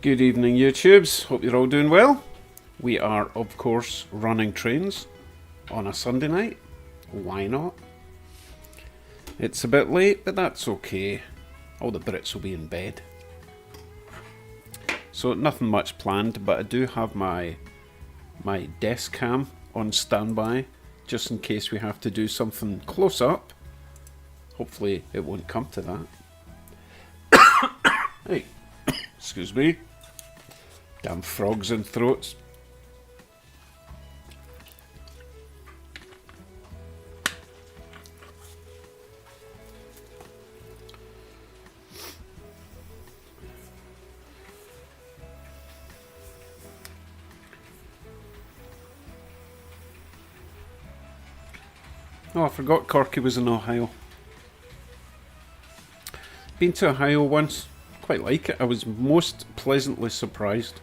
Good evening, YouTubes. Hope you're all doing well. We are, of course, running trains on a Sunday night. Why not? It's a bit late, but that's okay. All the Brits will be in bed. So nothing much planned, but I do have my desk cam on standby, just in case we have to do something close up. Hopefully it won't come to that. Hey, excuse me. Damn frogs and throats. Oh, I forgot Corky was in Ohio. Been to Ohio once. Quite like it. I was most pleasantly surprised.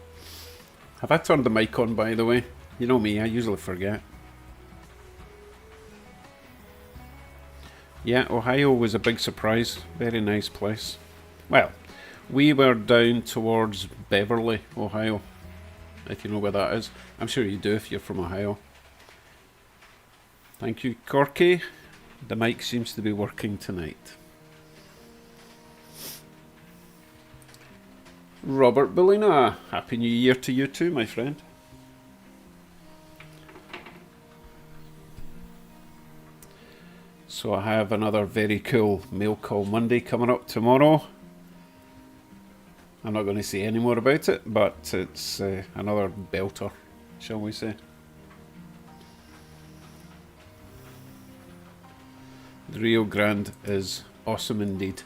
Have I turned the mic on, by the way? You know me, I usually forget. Yeah, Ohio was a big surprise. Very nice place. Well, we were down towards Beverly, Ohio, if you know where that is. I'm sure you do if you're from Ohio. Thank you, Corky. The mic seems to be working tonight. Robert Bellina, Happy New Year to you too, my friend. So I have another very cool Mail Call Monday coming up tomorrow. I'm not going to say any more about it, but it's another belter, shall we say. The Rio Grande is awesome indeed.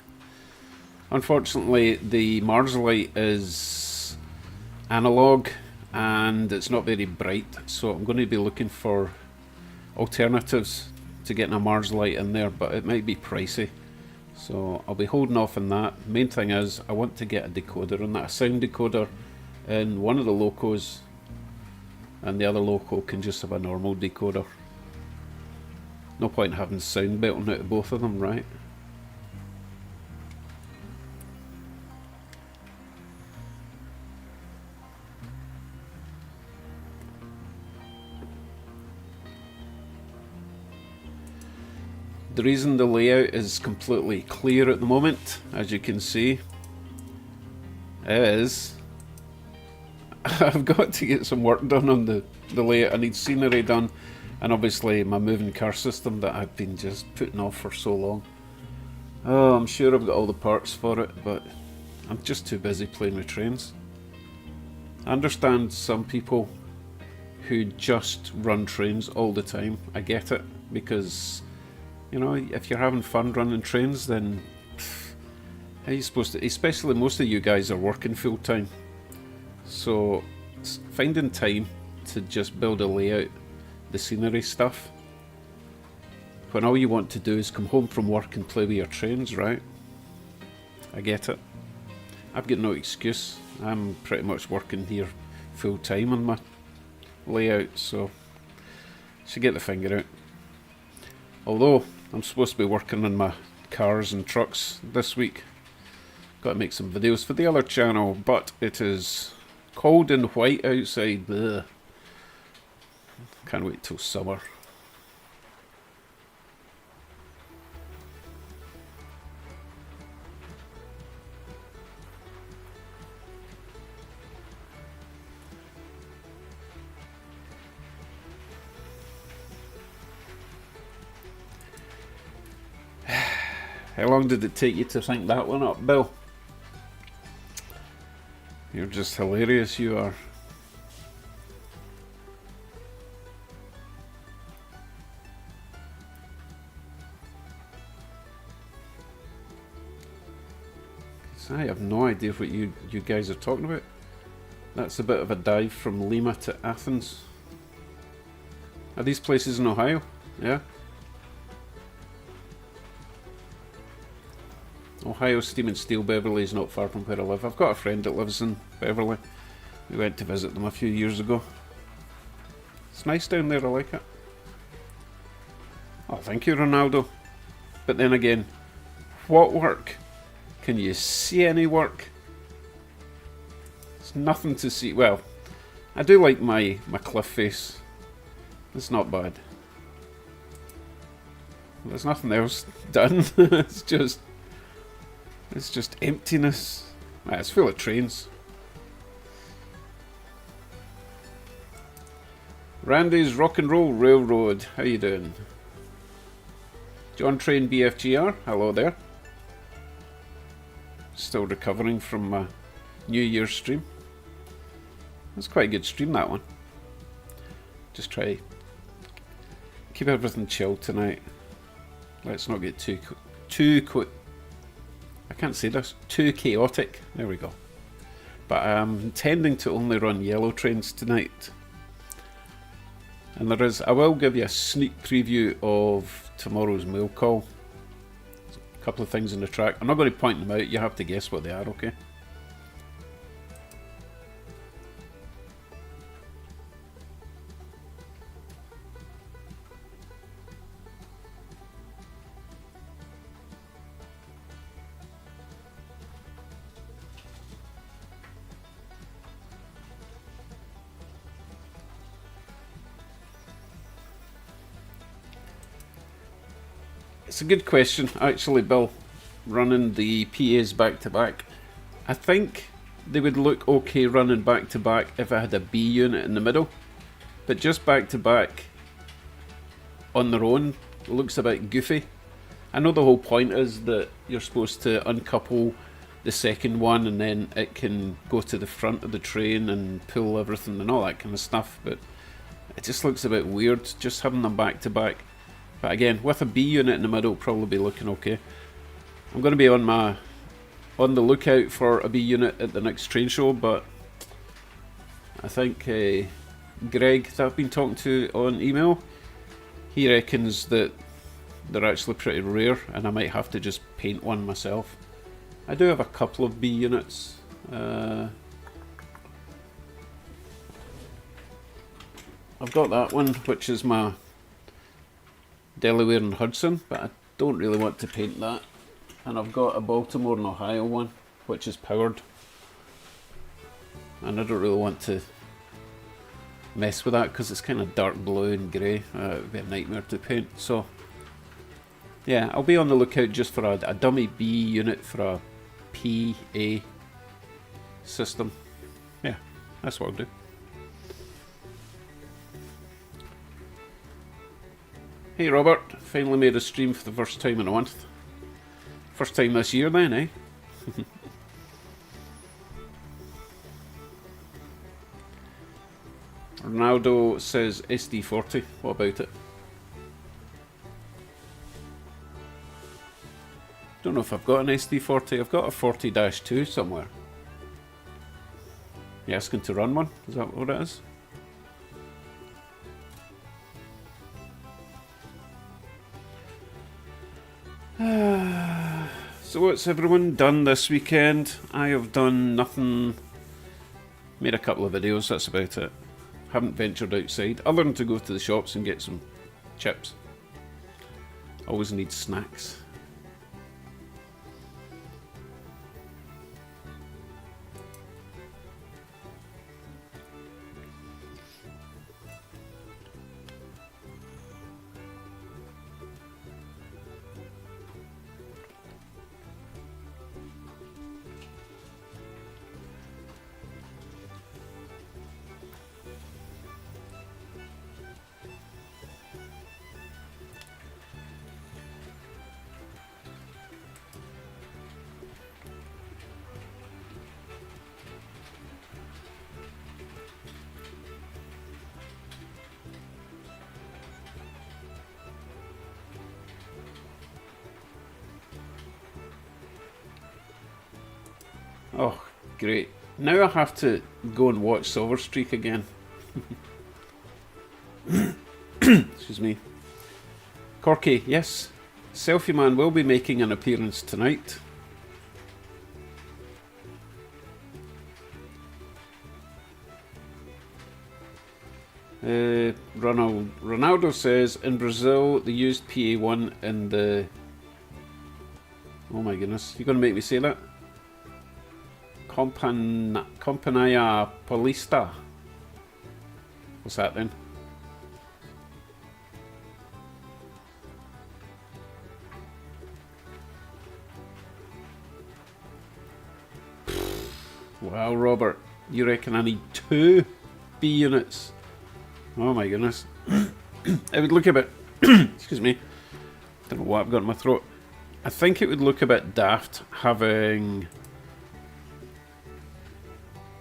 Unfortunately, the Mars light is analog and it's not very bright, so I'm going to be looking for alternatives to getting a Mars light in there, but it might be pricey. So I'll be holding off on that. Main thing is I want to get a decoder on that, a sound decoder in one of the locos, and the other loco can just have a normal decoder. No point having sound belting out of both of them, right? The reason the layout is completely clear at the moment, as you can see, is I've got to get some work done on the layout. I need scenery done, and obviously my moving car system that I've been just putting off for so long. Oh, I'm sure I've got all the parts for it, but I'm just too busy playing with trains. I understand some people who just run trains all the time. I get it, because you know, if you're having fun running trains, then how are you supposed to, especially most of you guys are working full time, so finding time to just build a layout, the scenery stuff, when all you want to do is come home from work and play with your trains, right? I get it. I've got no excuse. I'm pretty much working here full time on my layout, so should get the finger out. Although I'm supposed to be working on my cars and trucks this week. Got to make some videos for the other channel, but it is cold and white outside. Blech. Can't wait till summer. How long did it take you to think that one up, Bill? You're just hilarious, you are. I have no idea what you guys are talking about. That's a bit of a dive from Lima to Athens. Are these places in Ohio? Yeah. Ohio Steam and Steel Beverly is not far from where I live. I've got a friend that lives in Beverly. We went to visit them a few years ago. It's nice down there, I like it. Oh, thank you, Ronaldo. But then again, what work? Can you see any work? There's nothing to see. Well, I do like my cliff face. It's not bad. There's nothing else done. It's just emptiness. It's full of trains. Randy's Rock and Roll Railroad. How you doing? John Train BFGR. Hello there. Still recovering from my New Year's stream. That's quite a good stream, that one. Just try keep everything chilled tonight. Let's not get too I can't say this. Too chaotic. There we go. But I'm intending to only run yellow trains tonight. And I will give you a sneak preview of tomorrow's mail call. A couple of things in the track. I'm not going to point them out. You have to guess what they are, okay? It's a good question, actually, Bill. Running the PAs back to back. I think they would look okay running back to back if I had a B unit in the middle. But just back to back on their own looks a bit goofy. I know the whole point is that you're supposed to uncouple the second one and then it can go to the front of the train and pull everything and all that kind of stuff. But it just looks a bit weird just having them back to back. But again, with a B unit in the middle, probably be looking okay. I'm going to be on the lookout for a B unit at the next train show, but I think Greg, that I've been talking to on email, he reckons that they're actually pretty rare, and I might have to just paint one myself. I do have a couple of B units. I've got that one, which is my Delaware and Hudson, but I don't really want to paint that. And I've got a Baltimore and Ohio one, which is powered. And I don't really want to mess with that because it's kind of dark blue and grey. It would be a nightmare to paint. So, yeah, I'll be on the lookout just for a dummy B unit for a PA system. Yeah, that's what I'll do. Hey Robert, finally made a stream for the first time in a month. First time this year then, eh? Ronaldo says SD40, what about it? Don't know if I've got an SD40, I've got a 40-2 somewhere. You asking to run one? Is that what it is? So what's everyone done this weekend? I have done nothing. Made a couple of videos, that's about it. Haven't ventured outside, other than to go to the shops and get some chips. Always need snacks. Oh, great. Now I have to go and watch Silver Streak again. Excuse me. Corky, yes. Selfie Man will be making an appearance tonight. Ronaldo says, in Brazil they used PA1 in the... Oh my goodness, you're going to make me say that? Compania Polista. What's that then? Wow, Robert, you reckon I need 2 B units? Oh my goodness. It would look a bit... excuse me. Don't know what I've got in my throat. I think it would look a bit daft having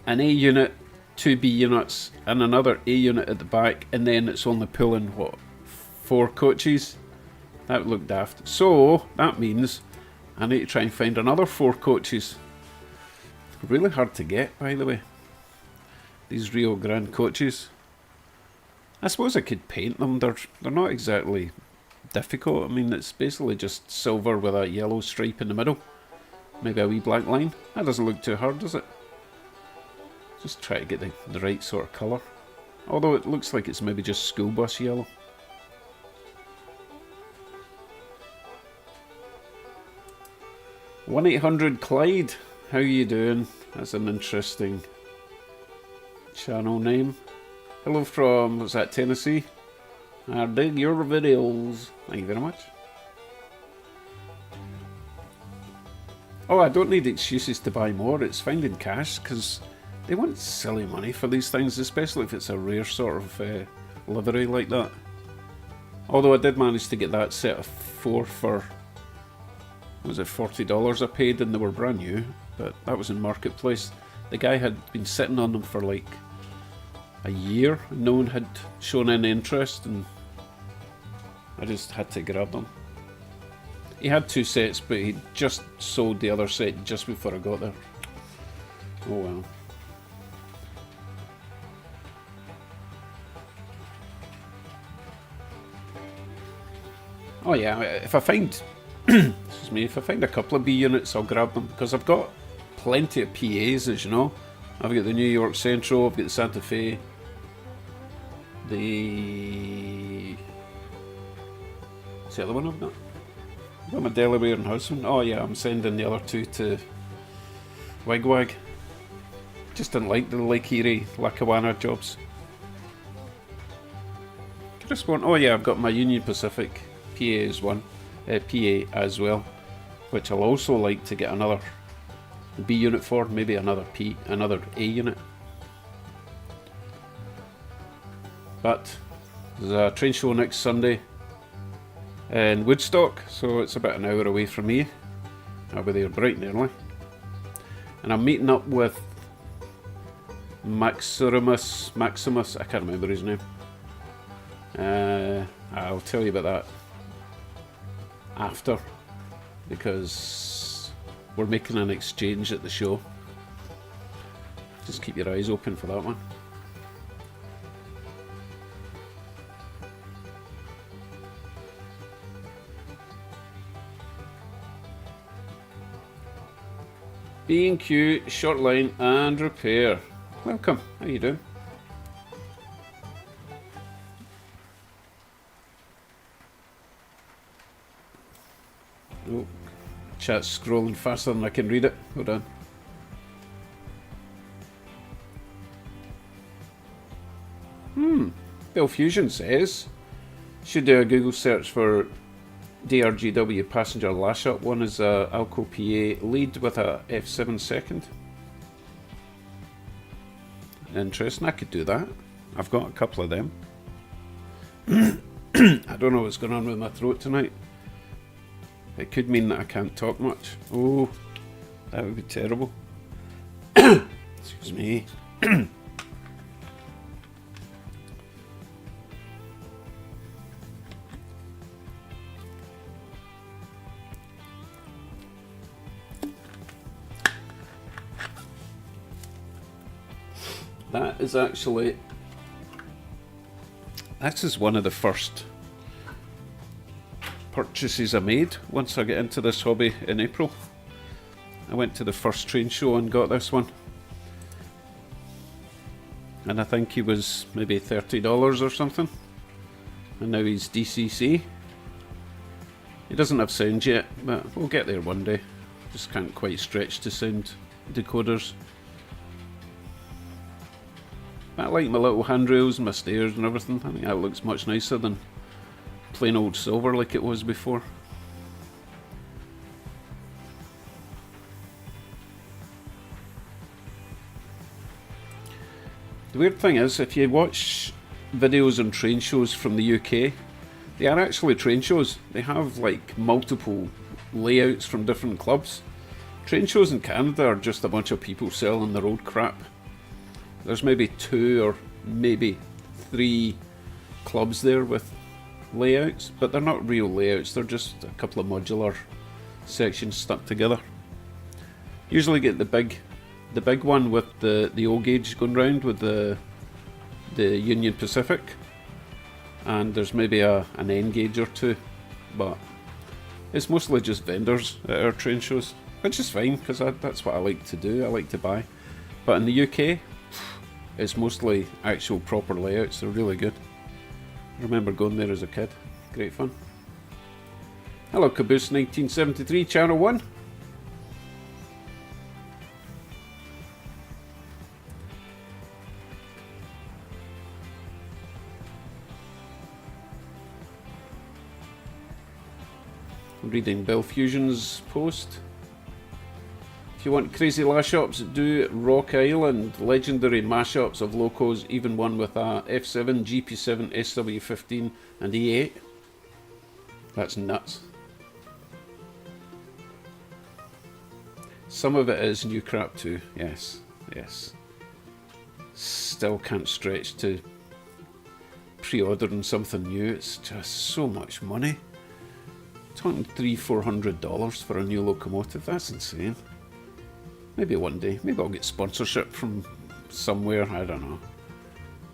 an A unit, 2 B units, and another A unit at the back, and then it's only pulling, what, 4 coaches? That would look daft. So, that means I need to try and find another 4 coaches. Really hard to get, by the way. These Rio Grande coaches. I suppose I could paint them. They're not exactly difficult. I mean, it's basically just silver with a yellow stripe in the middle. Maybe a wee black line. That doesn't look too hard, does it? Just try to get the right sort of colour. Although it looks like it's maybe just school bus yellow. (1-800 Clyde). How you doing? That's an interesting channel name. Hello from, what's that, Tennessee? I dig your videos. Thank you very much. Oh, I don't need excuses to buy more. It's finding cash, because they want silly money for these things, especially if it's a rare sort of livery like that. Although I did manage to get that set of 4 for, was it $40 I paid, and they were brand new, but that was in Marketplace. The guy had been sitting on them for like a year, and no one had shown any interest, and I just had to grab them. He had 2 sets, but he just sold the other set just before I got there. Oh well. Oh yeah, if I find excuse me, if I find a couple of B units, I'll grab them, because I've got plenty of PAs, as you know. I've got the New York Central, I've got the Santa Fe, the... what's the other one I've got? I've got my Delaware and Hudson. Oh yeah, I'm sending the other 2 to Wigwag. Just didn't like the Lake Erie, Lackawanna jobs. Just one, oh yeah, I've got my Union Pacific PA as well, which I'll also like to get another B unit for, maybe another A unit. But there's a train show next Sunday in Woodstock, so it's about an hour away from me. I'll be there bright and early. And I'm meeting up with Maximus, I can't remember his name. I'll tell you about that after, because we're making an exchange at the show. Just keep your eyes open for that one. B&Q, short line and repair. Welcome, how you doing? Oh, chat's scrolling faster than I can read it. Hold on. Bill Fusion says, should do a Google search for DRGW passenger lash up. One is a Alco PA lead with a F7 second. Interesting, I could do that. I've got a couple of them. I don't know what's going on with my throat tonight. It could mean that I can't talk much. Oh, that would be terrible. Excuse me. That is actually... this is one of the first purchases I made once I get into this hobby in April. I went to the first train show and got this one, and I think he was maybe $30 or something, and now he's DCC. He doesn't have sound yet, but we'll get there one day. Just can't quite stretch to sound decoders. I like my little handrails and my stairs and everything. I think that looks much nicer than plain old silver like it was before. The weird thing is, if you watch videos on train shows from the UK, they are actually train shows. They have like multiple layouts from different clubs. Train shows in Canada are just a bunch of people selling their old crap. There's maybe 2 or maybe 3 clubs there with layouts, but they're not real layouts, they're just a couple of modular sections stuck together. Usually get the big one with the O gauge going round with the Union Pacific, and there's maybe an N gauge or 2, but it's mostly just vendors at our train shows, which is fine because that's what I like to do. I like to buy. But in the UK, it's mostly actual proper layouts. They're really good. I remember going there as a kid. Great fun. Hello Caboose 1973, Channel 1. Reading Bill Fusion's post. If you want crazy lash-ups, do Rock Island, legendary mashups of locos, even one with a F7, GP7, SW15 and E8. That's nuts. Some of it is new crap too, yes, yes. Still can't stretch to pre-ordering something new, it's just so much money. Talking $300-400 for a new locomotive, that's insane. Maybe one day, maybe I'll get sponsorship from somewhere, I don't know.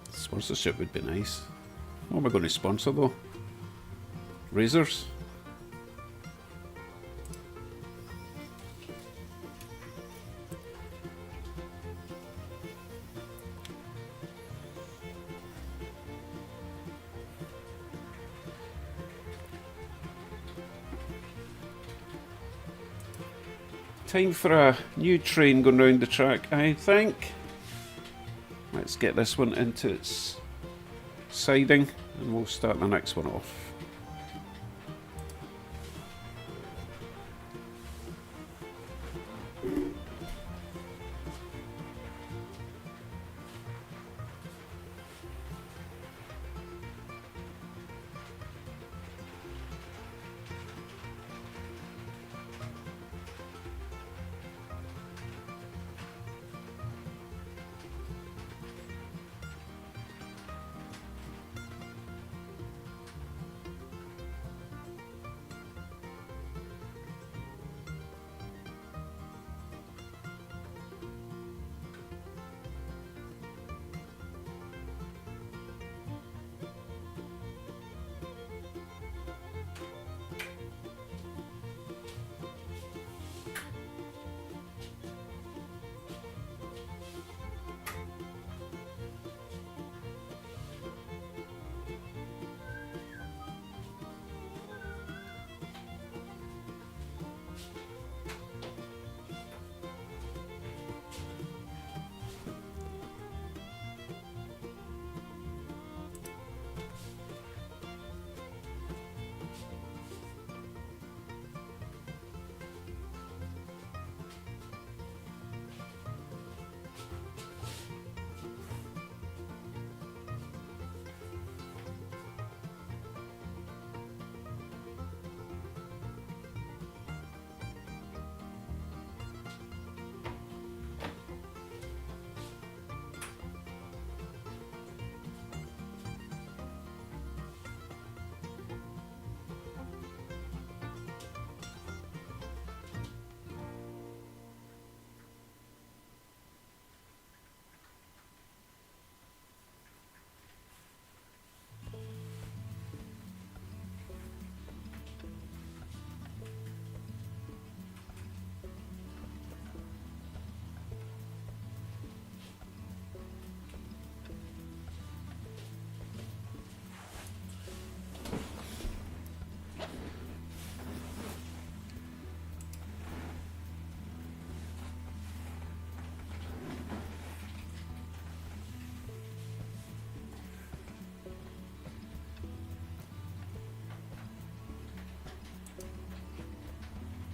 Sponsorship would be nice. What am I going to sponsor though? Razors? Time for a new train going round the track, I think. Let's get this one into its siding and we'll start the next one off.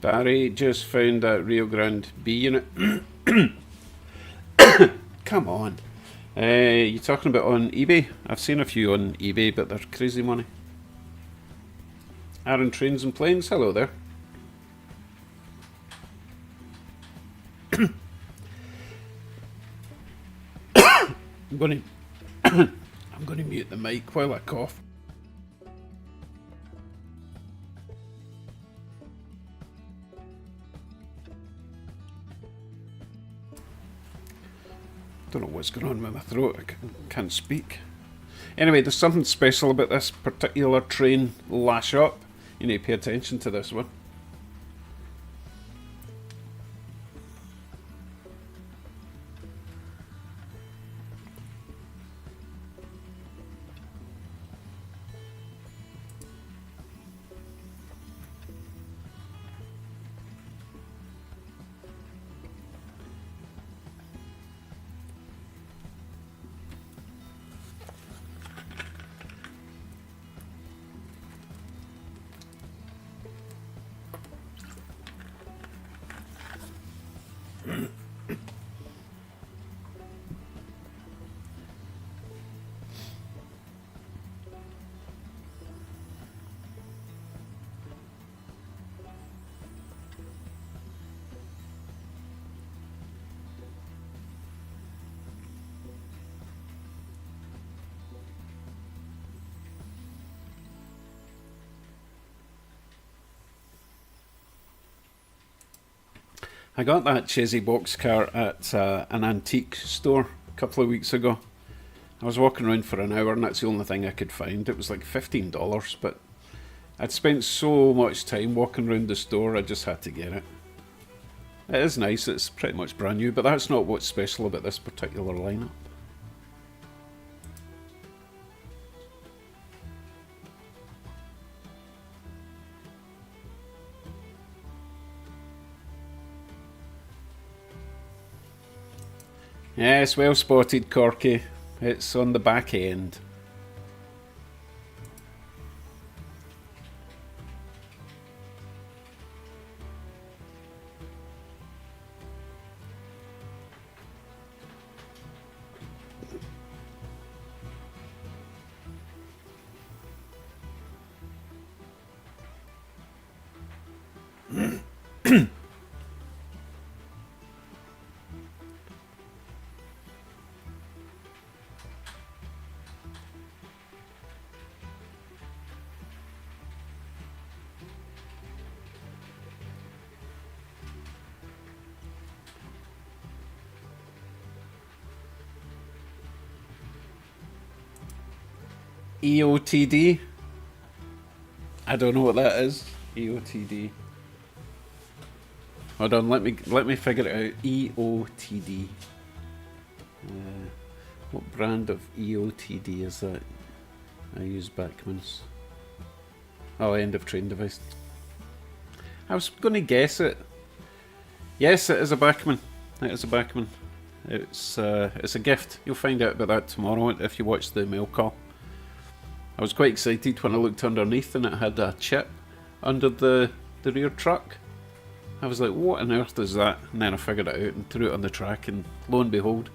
Barry just found that Rio Grande B unit. Come on. You talking about on eBay? I've seen a few on eBay, but they're crazy money. Aaron Trains and Planes, hello there. I'm going to mute the mic while I cough. Don't know what's going on with my throat. I can't speak. Anyway, there's something special about this particular train lash up. You need to pay attention to this one. I got that Chesy boxcar at an antique store a couple of weeks ago. I was walking around for an hour and that's the only thing I could find. It was like $15, but I'd spent so much time walking around the store, I just had to get it. It is nice, it's pretty much brand new, but that's not what's special about this particular lineup. Yes, well spotted, Corky. It's on the back end. EOTD? I don't know what that is. EOTD. Hold on, let me figure it out. EOTD. What brand of EOTD is that? I use Backman's. Oh, end of train device. I was going to guess it. Yes, it is a Backman. It is a Backman. It's a gift. You'll find out about that tomorrow if you watch the mail call. I was quite excited when I looked underneath and it had a chip under the rear truck. I was like, what on earth is that? And then I figured it out and threw it on the track, and lo and behold,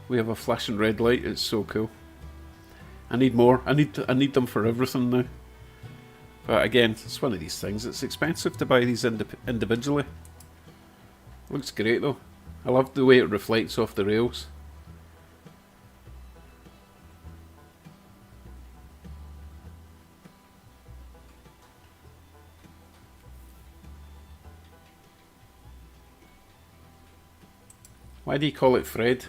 we have a flashing red light. It's so cool. I need more. I need them for everything now. But again, it's one of these things. It's expensive to buy these individually. Looks great though. I love the way it reflects off the rails. Why do you call it Fred?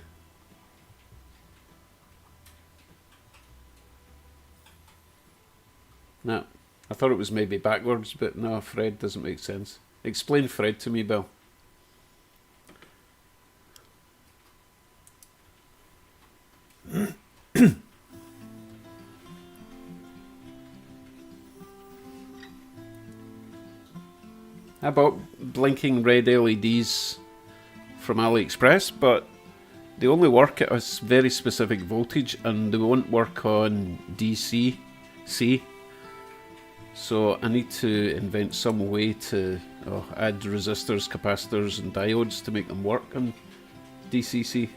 No, I thought it was maybe backwards, but no, Fred doesn't make sense. Explain Fred to me, Bill. I bought blinking red LEDs from AliExpress, but they only work at a very specific voltage and they won't work on DC. So I need to invent some way to add resistors, capacitors and diodes to make them work on DCC.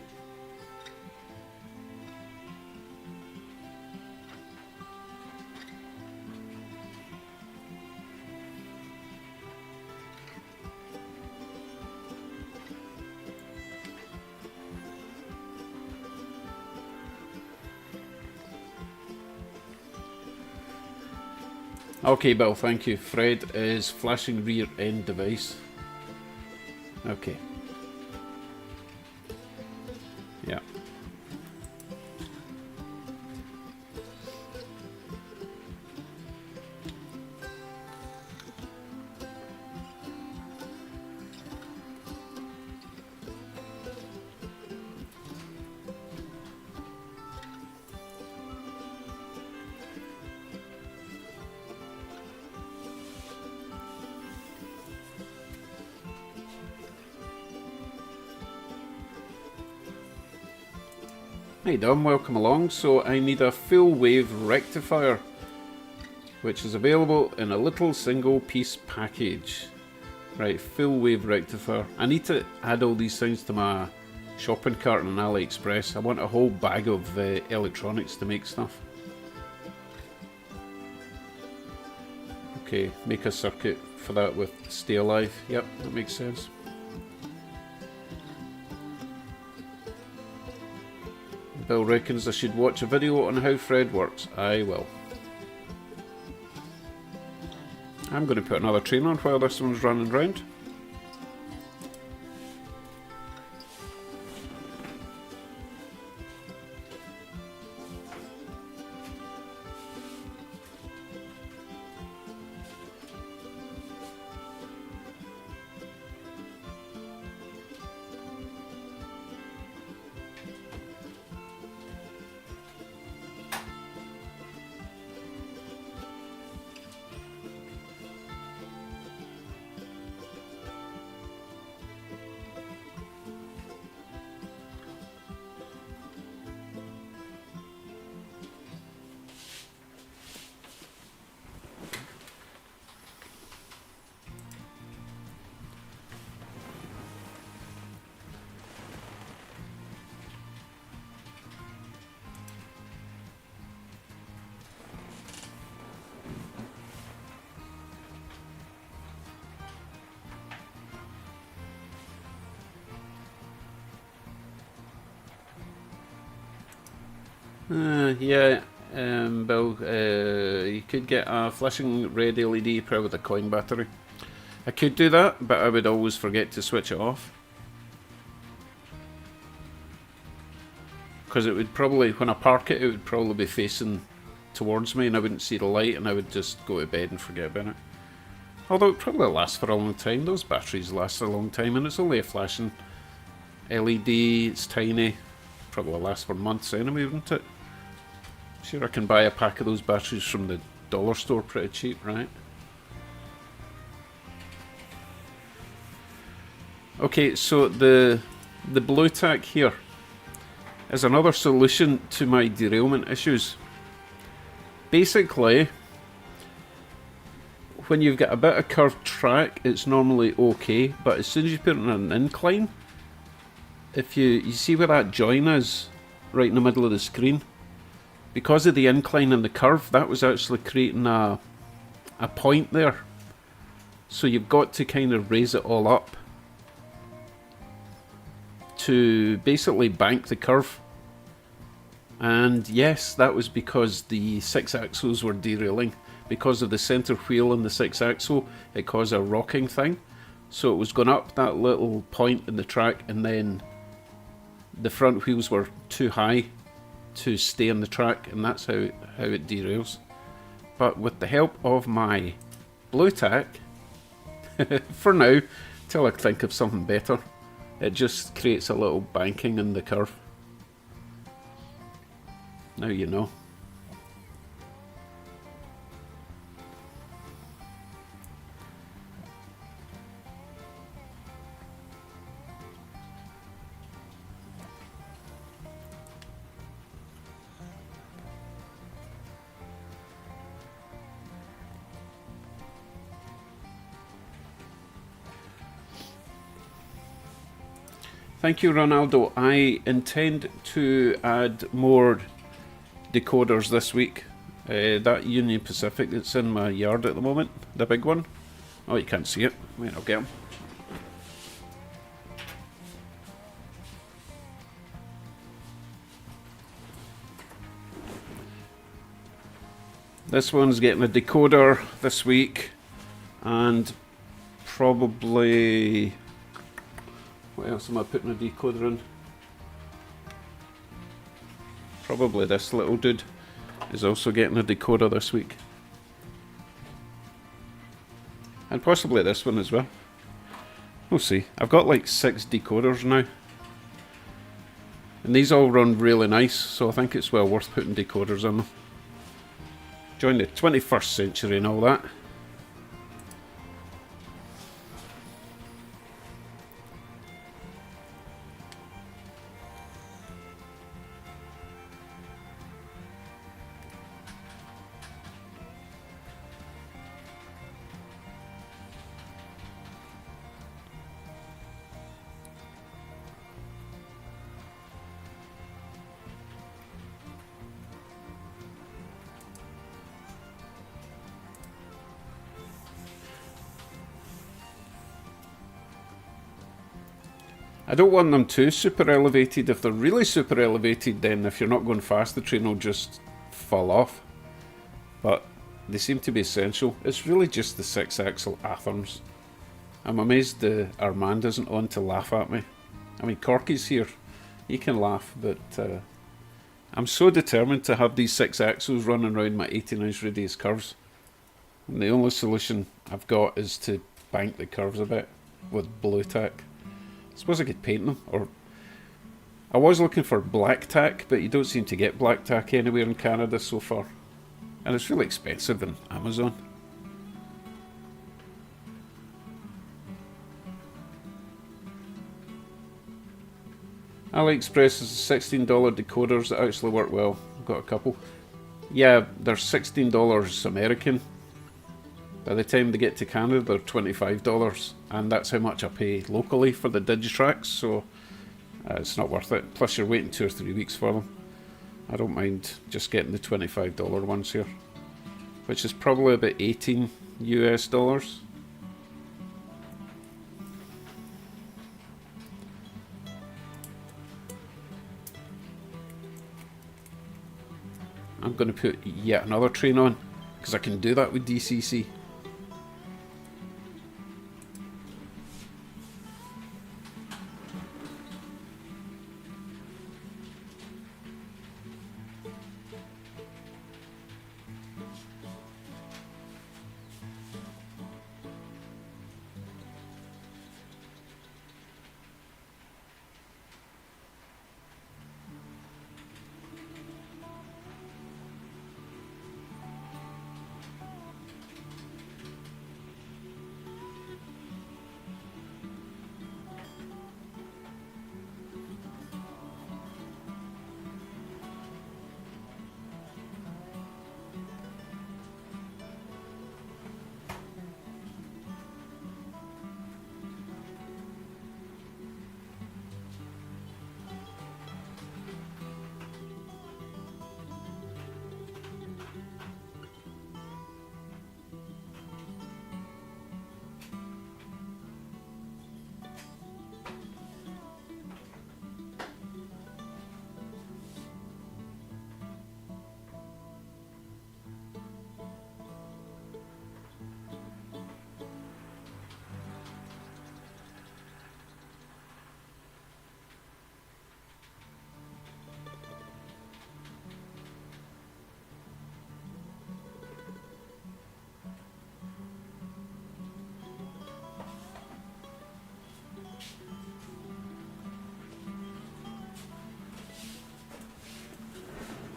Okay, Bill, thank you. Fred is flashing rear end device. Okay. Yeah. Hey Dom, welcome along. So I need a full wave rectifier, which is available in a little single piece package. Right, full wave rectifier. I need to add all these things to my shopping cart on AliExpress. I want a whole bag of electronics to make stuff. Okay, make a circuit for that with Stay Alive. Yep, that makes sense. Bill reckons I should watch a video on how Fred works. I will. I'm going to put another train on while this one's running round. Yeah, Bill, you could get a flashing red LED powered with a coin battery. I could do that, but I would always forget to switch it off. Because it would probably, when I park it, it would probably be facing towards me and I wouldn't see the light and I would just go to bed and forget about it. Although it probably lasts for a long time. Those batteries last a long time and it's only a flashing LED, it's tiny. Probably lasts for months anyway, wouldn't it? Sure, I can buy a pack of those batteries from the dollar store pretty cheap, right? Okay, so the blue tack here is another solution to my derailment issues. Basically, when you've got a bit of curved track, it's normally okay, but as soon as you put it on an incline, if you see where that join is, right in the middle of the screen, because of the incline and the curve, that was actually creating a point there. So you've got to kind of raise it all up to basically bank the curve. And yes, that was because the 6 axles were derailing. Because of the centre wheel and the 6 axle, it caused a rocking thing. So it was going up that little point in the track, and then the front wheels were too high to stay on the track, and that's how it derails. But with the help of my blue tack, for now, till I think of something better, it just creates a little banking in the curve. Now you know. Thank you, Ronaldo. I intend to add more decoders this week. That Union Pacific that's in my yard at the moment, the big one. Oh, you can't see it. Wait, I'll get him. This one's getting a decoder this week, and probably... What else am I putting a decoder in? Probably this little dude is also getting a decoder this week. And possibly this one as well. We'll see. I've got like 6 decoders now. And these all run really nice, so I think it's well worth putting decoders in them. Join the 21st century and all that. I don't want them too super elevated. If they're really super elevated, then if you're not going fast, the train will just fall off. But they seem to be essential. It's really just the 6-axle Athens. I'm amazed Armand isn't on to laugh at me. I mean, Corky's here. He can laugh, but I'm so determined to have these 6 axles running around my 18-inch radius curves. And the only solution I've got is to bank the curves a bit with blue tack. I suppose I could paint them, or I was looking for black tack, but you don't seem to get black tack anywhere in Canada so far, and it's really expensive on Amazon. AliExpress is $16 decoders that actually work well. I've got a couple. Yeah, they're $16 American. By the time they get to Canada, they're $25, and that's how much I pay locally for the Digitrax, so it's not worth it. Plus, you're waiting 2 or 3 weeks for them. I don't mind just getting the $25 ones here, which is probably about 18 US dollars. I'm going to put yet another train on, because I can do that with DCC.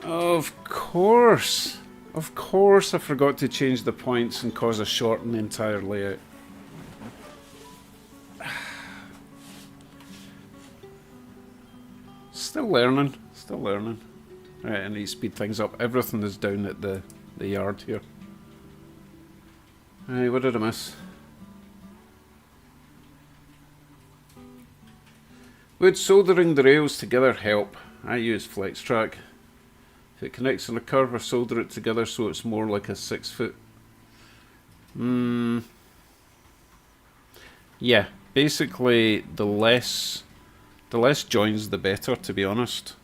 Of course I forgot to change the points and cause a short in the entire layout. Still learning. Right, I need to speed things up. Everything is down at the yard here. Right, what did I miss? Would soldering the rails together help? I use flex track. If it connects on a curve, I solder it together so it's more like a 6 foot. Yeah, basically the less joins the better, to be honest.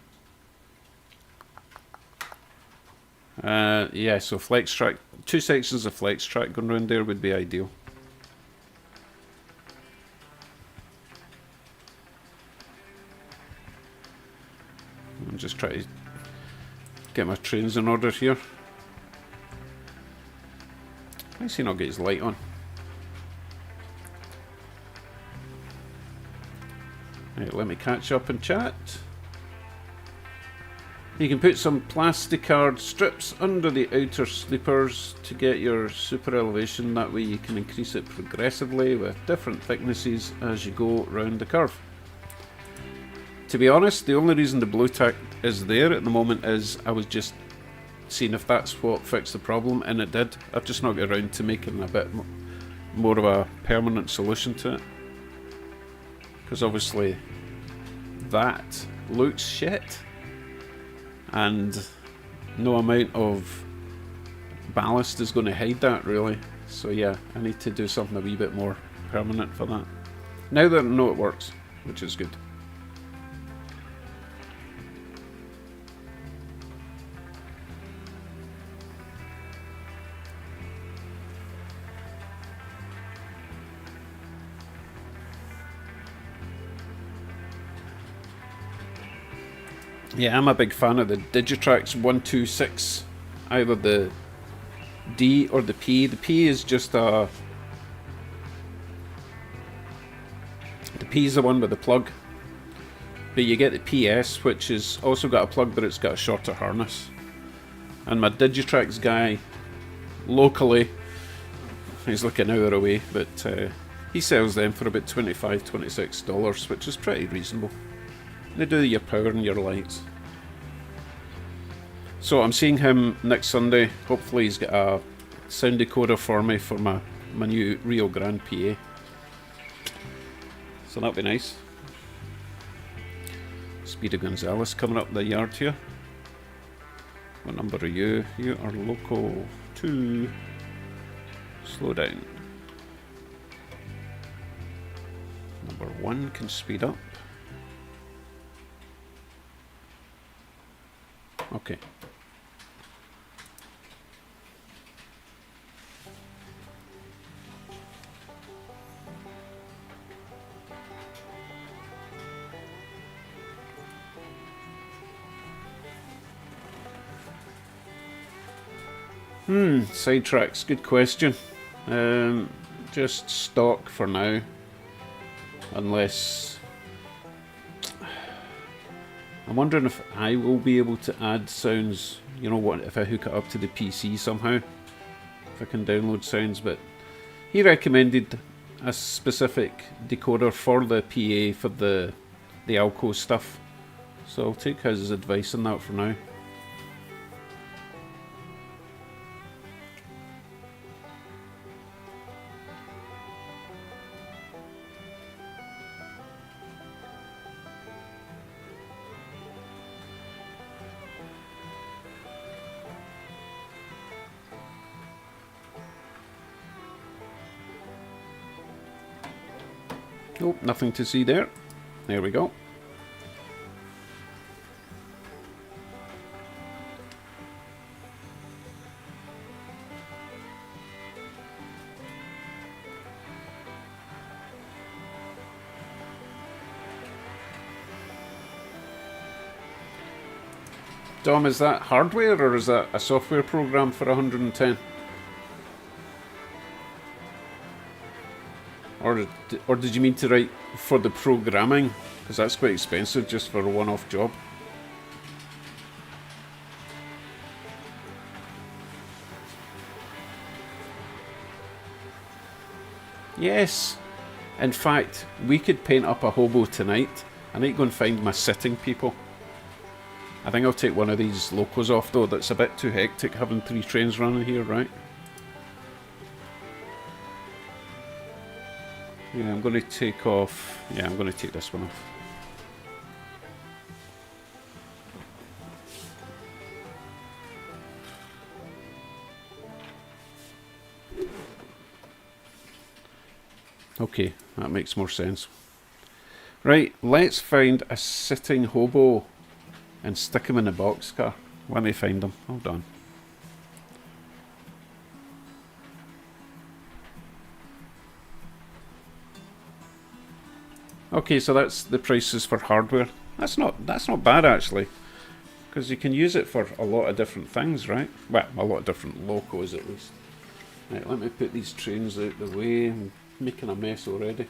Yeah, so flex track, 2 sections of flex track going around there would be ideal. I'm just trying to get my trains in order here. Why does he not get his light on? Right, let me catch up and chat. You can put some plasticard strips under the outer sleepers to get your super elevation. That way you can increase it progressively with different thicknesses as you go round the curve. To be honest, the only reason the blue tack is there at the moment is I was just seeing if that's what fixed the problem, and it did. I've just not got around to making a bit more of a permanent solution to it. Because obviously that looks shit. And no amount of ballast is going to hide that, really. So yeah, I need to do something a wee bit more permanent for that. Now that I know it works, which is good. Yeah, I'm a big fan of the Digitrax 126, either the D or the P. The P is just a... The P is the one with the plug, but you get the PS, which has also got a plug, but it's got a shorter harness. And my Digitrax guy, locally, he's like an hour away, but he sells them for about $25, $26, which is pretty reasonable. They do your power and your lights. So I'm seeing him next Sunday. Hopefully he's got a sound decoder for me for my new Rio Grande PA. So that'll be nice. Speedy Gonzalez coming up the yard here. What number are you? You are local 2. Slow down. Number 1 can speed up. Okay. Sidetracks, good question. Just stock for now. Unless... I'm wondering if I will be able to add sounds, you know what, if I hook it up to the PC somehow. If I can download sounds, but he recommended a specific decoder for the PA for the Alco stuff. So I'll take his advice on that for now. Nope, nothing to see there. There we go. Dom, is that hardware or is that a software program for 110? Or did you mean to write for the programming? Because that's quite expensive just for a one-off job. Yes. In fact, we could paint up a hobo tonight. I need to go and find my sitting people. I think I'll take one of these locos off though. That's a bit too hectic having 3 trains running here, right? Yeah, I'm going to take off... Yeah, I'm going to take this one off. Okay, that makes more sense. Right, let's find a sitting hobo and stick him in a boxcar. Let me find him. Hold on. Okay, so that's the prices for hardware. That's not bad actually, because you can use it for a lot of different things, right? Well, a lot of different locos at least. Right, let me put these trains out the way. I'm making a mess already.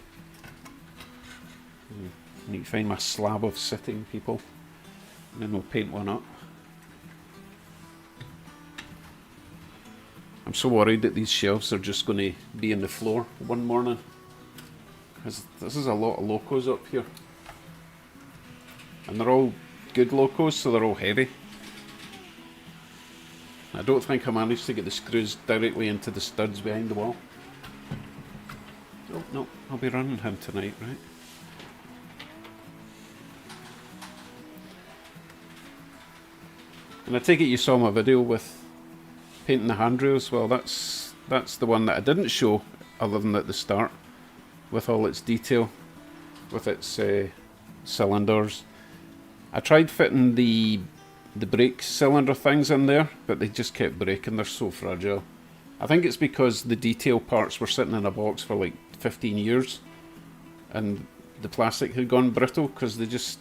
I need to find my slab of sitting people, and then we'll paint one up. I'm so worried that these shelves are just going to be in the floor one morning, because this is a lot of locos up here, and they're all good locos, so they're all heavy. I don't think I managed to get the screws directly into the studs behind the wall. Oh no, I'll be running him tonight, right? And I take it you saw my video with painting the handrails. Well, that's the one that I didn't show, other than at the start, with all its detail, with its cylinders. I tried fitting the brake cylinder things in there, but they just kept breaking. They're so fragile. I think it's because the detail parts were sitting in a box for like 15 years, and the plastic had gone brittle because they just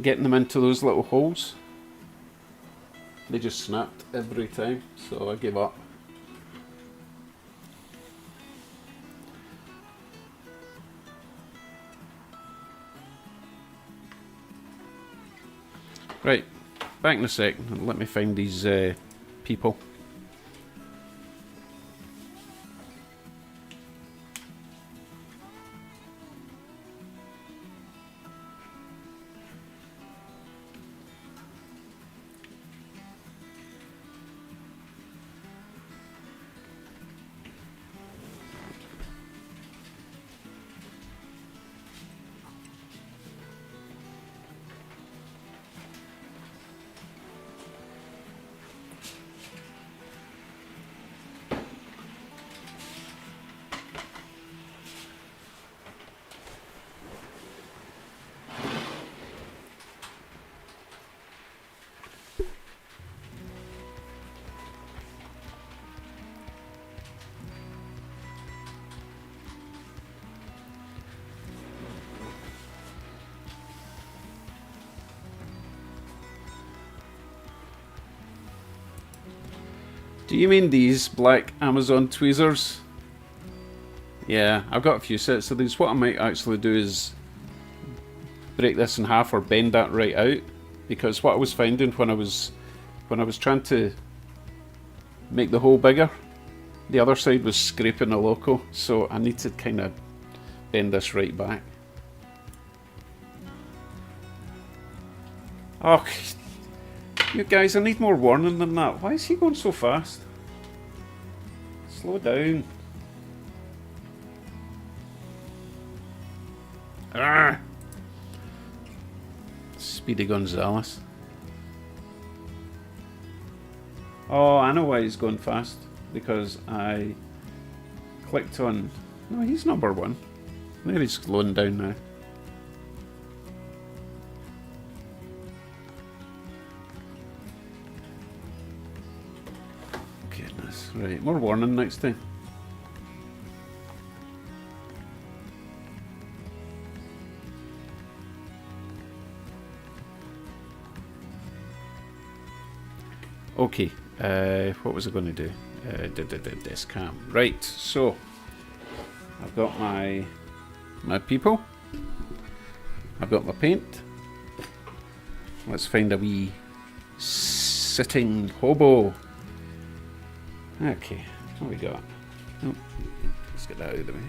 getting them into those little holes. They just snapped every time, so I gave up. Right, back in a second. Let me find these people. Do you mean these black Amazon tweezers? Yeah, I've got a few sets of these. What I might actually do is break this in half or bend that right out, because what I was finding when I was trying to make the hole bigger, the other side was scraping a loco, so I need to kind of bend this right back. Oh, you guys, I need more warning than that. Why is he going so fast? Slow down. Ah! Speedy Gonzales. Oh, I know why he's going fast. Because I clicked on... No, he's number one. There, he's slowing down now. Goodness. Right, more warning next time. Okay, what was I going to do? Desk cam. Right, so I've got my people. I've got my paint. Let's find a wee sitting hobo. Okay, what we got? Oh, let's get that out of the way.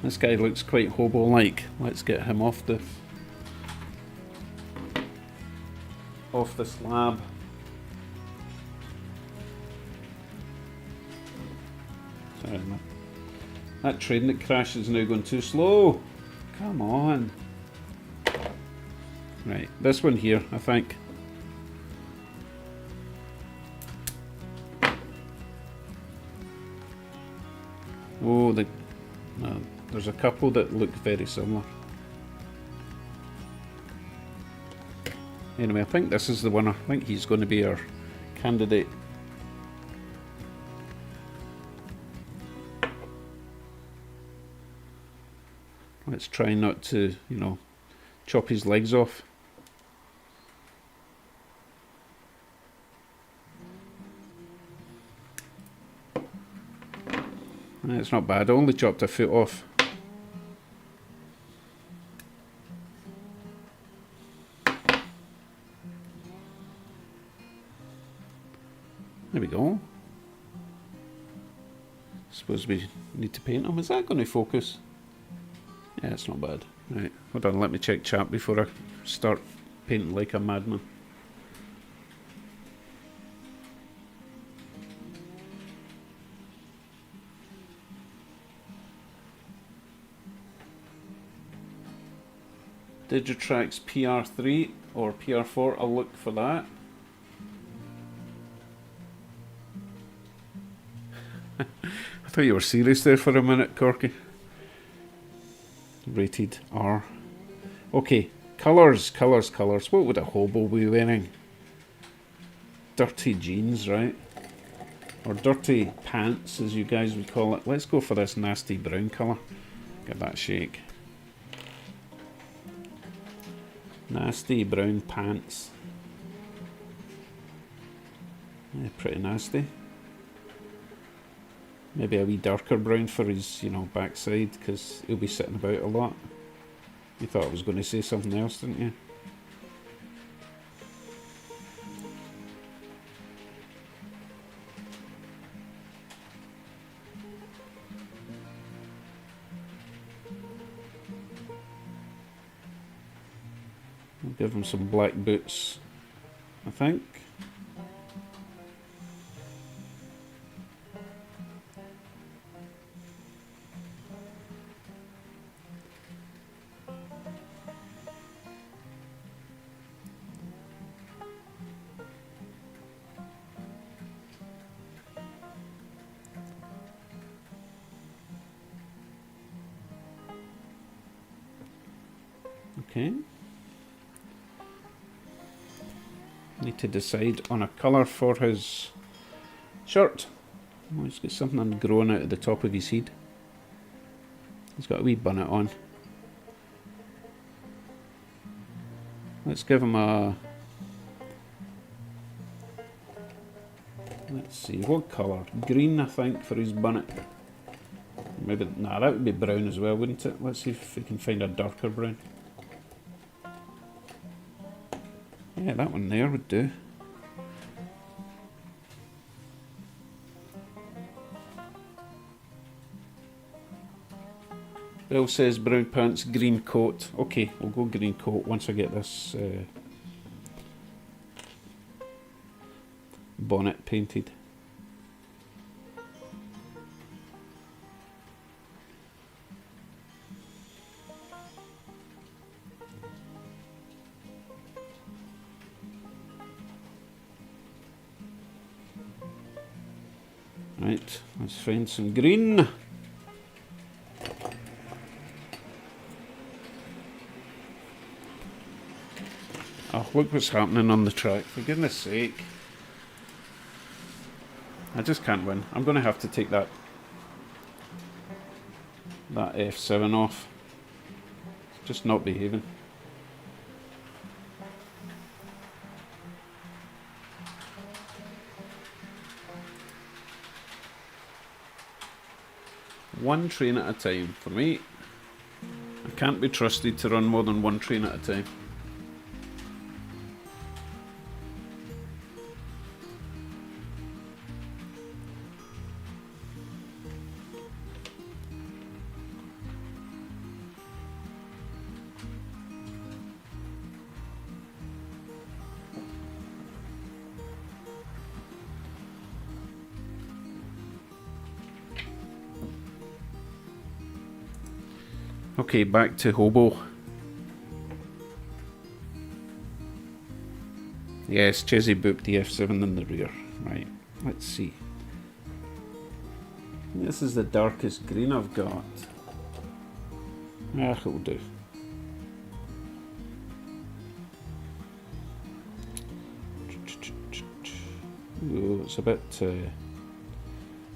This guy looks quite hobo-like. Let's get him off the slab. Sorry, That train that crashed is now going too slow. Come on. Right, this one here, I think. Oh, there's a couple that look very similar. Anyway, I think this is the winner. I think he's going to be our candidate. Let's try not to, you know, chop his legs off. It's not bad, I only chopped a foot off. There we go. Suppose we need to paint him. Is that going to focus? Yeah, it's not bad. Right, hold on, let me check chat before I start painting like a madman. Digitrax PR3 or PR4, I'll look for that. I thought you were serious there for a minute, Corky. Rated R. Okay, colours. What would a hobo be wearing? Dirty jeans, right? Or dirty pants, as you guys would call it. Let's go for this nasty brown colour. Get that shake. Nasty brown pants. Yeah, pretty nasty. Maybe a wee darker brown for his, you know, backside, because he'll be sitting about a lot. You thought I was going to say something else, didn't you? I'll give him some black boots, I think. Okay. Need to decide on a colour for his shirt. Oh, he's got something growing out of the top of his head. He's got a wee bonnet on. Let's give him a... Let's see, what colour? Green, I think, for his bonnet. Maybe, nah, that would be brown as well, wouldn't it? Let's see if we can find a darker brown. Yeah, that one there would do. Bill says brown pants, green coat. Okay, we'll go green coat once I get this bonnet painted. Right, let's find some green. Oh, look what's happening on the track, for goodness sake. I just can't win. I'm going to have to take that F7 off. It's just not behaving. One train at a time for me. I can't be trusted to run more than one train at a time. Okay, back to hobo. Yes, Chesy booped the F7 in the rear. Right, let's see. This is the darkest green I've got. Ah, it'll do. Ooh, it's a bit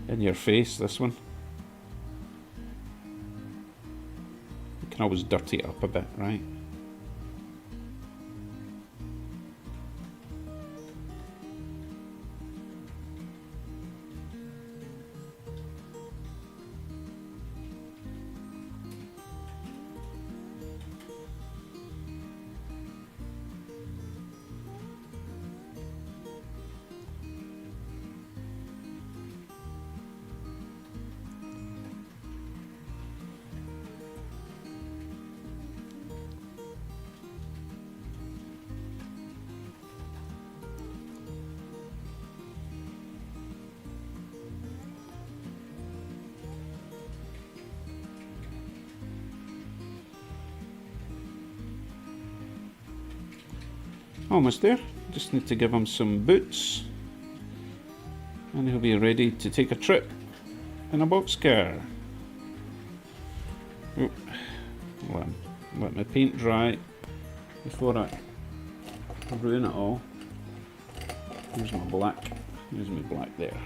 in your face, this one. You can always dirty it up a bit, right? Almost there. Just need to give him some boots and he'll be ready to take a trip in a boxcar. Oh, let my paint dry before I ruin it all. Here's my black. Here's my black there.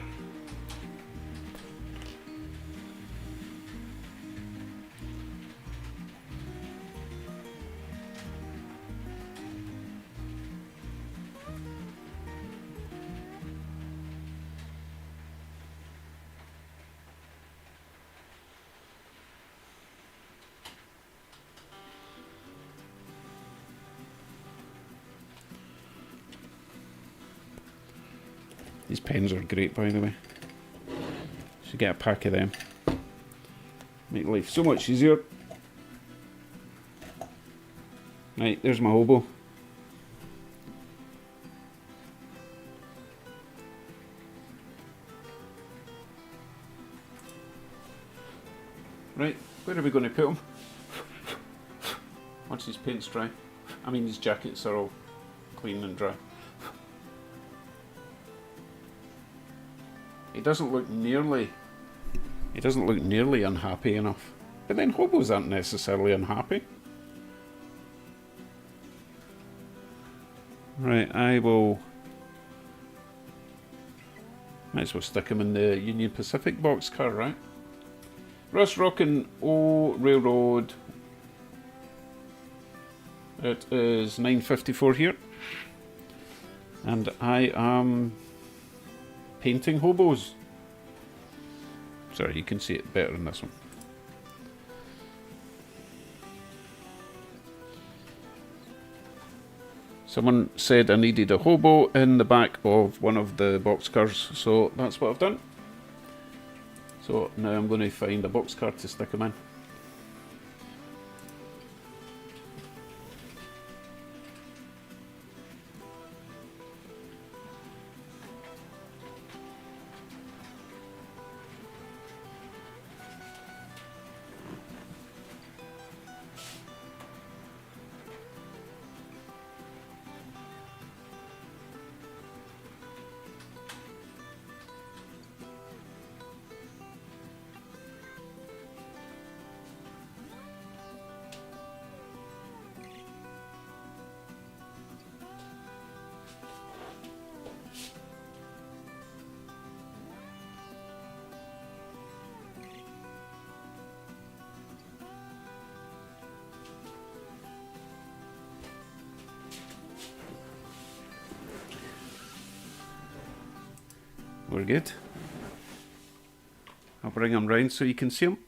These pens are great, by the way. Should get a pack of them. Make life so much easier. Right, there's my hobo. Right, where are we going to put him? Once his paint's dry. I mean, his jackets are all clean and dry. He doesn't look nearly unhappy enough. But then hobos aren't necessarily unhappy. Right, I will... Might as well stick him in the Union Pacific boxcar, right? Russ Rockin' O Railroad. It is 9:54 here. And I am painting hobos. Sorry, you can see it better in this one. Someone said I needed a hobo in the back of one of the boxcars, so that's what I've done. So now I'm going to find a boxcar to stick him in. We're good. I'll bring him round so you can see him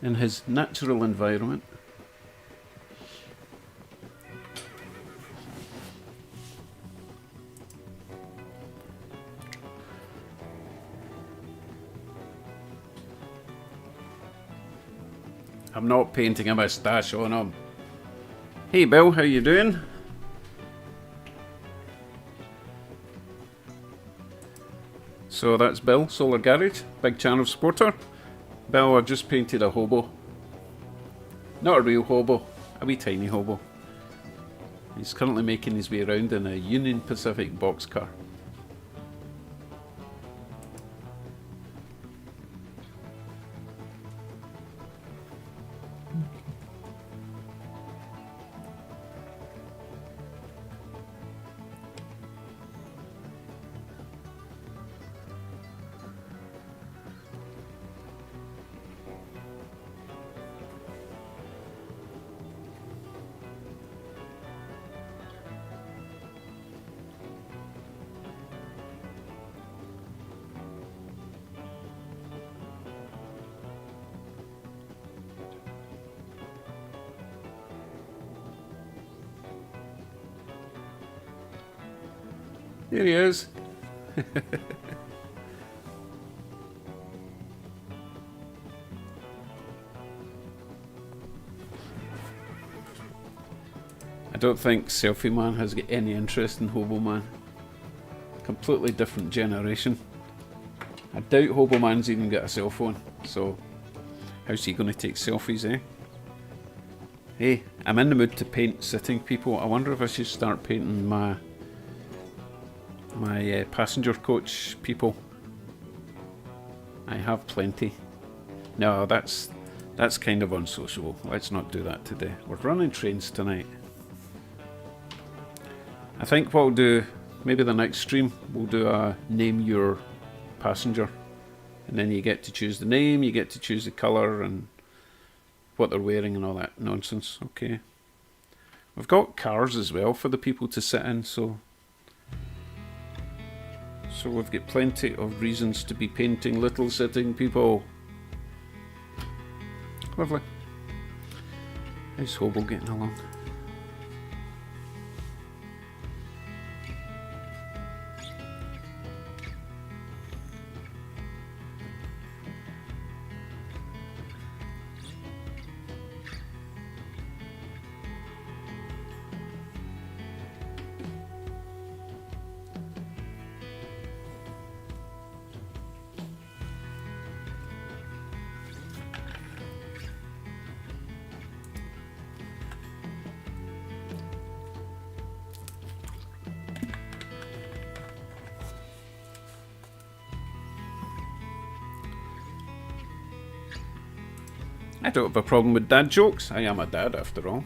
in his natural environment. I'm not painting a moustache on him. Hey Bill, how you doing? So that's Bill, Solar Garage, big channel supporter. Bill, I've just painted a hobo Not a real hobo, a wee tiny hobo. He's currently making his way around in a Union Pacific boxcar. There he is. I don't think Selfie Man has got any interest in Hobo Man. Completely different generation. I doubt Hobo Man's even got a cell phone, so how's he going to take selfies, eh? Hey, I'm in the mood to paint sitting people. I wonder if I should start painting my passenger coach people. I have plenty. No, that's kind of unsociable. Let's not do that today. We're running trains tonight. I think what we'll do, maybe the next stream, we'll do a name your passenger. And then you get to choose the name, you get to choose the colour and what they're wearing and all that nonsense. Okay. We've got cars as well for the people to sit in, so we've got plenty of reasons to be painting little sitting people. Lovely. How's Hobo getting along? I don't have a problem with dad jokes. I am a dad after all.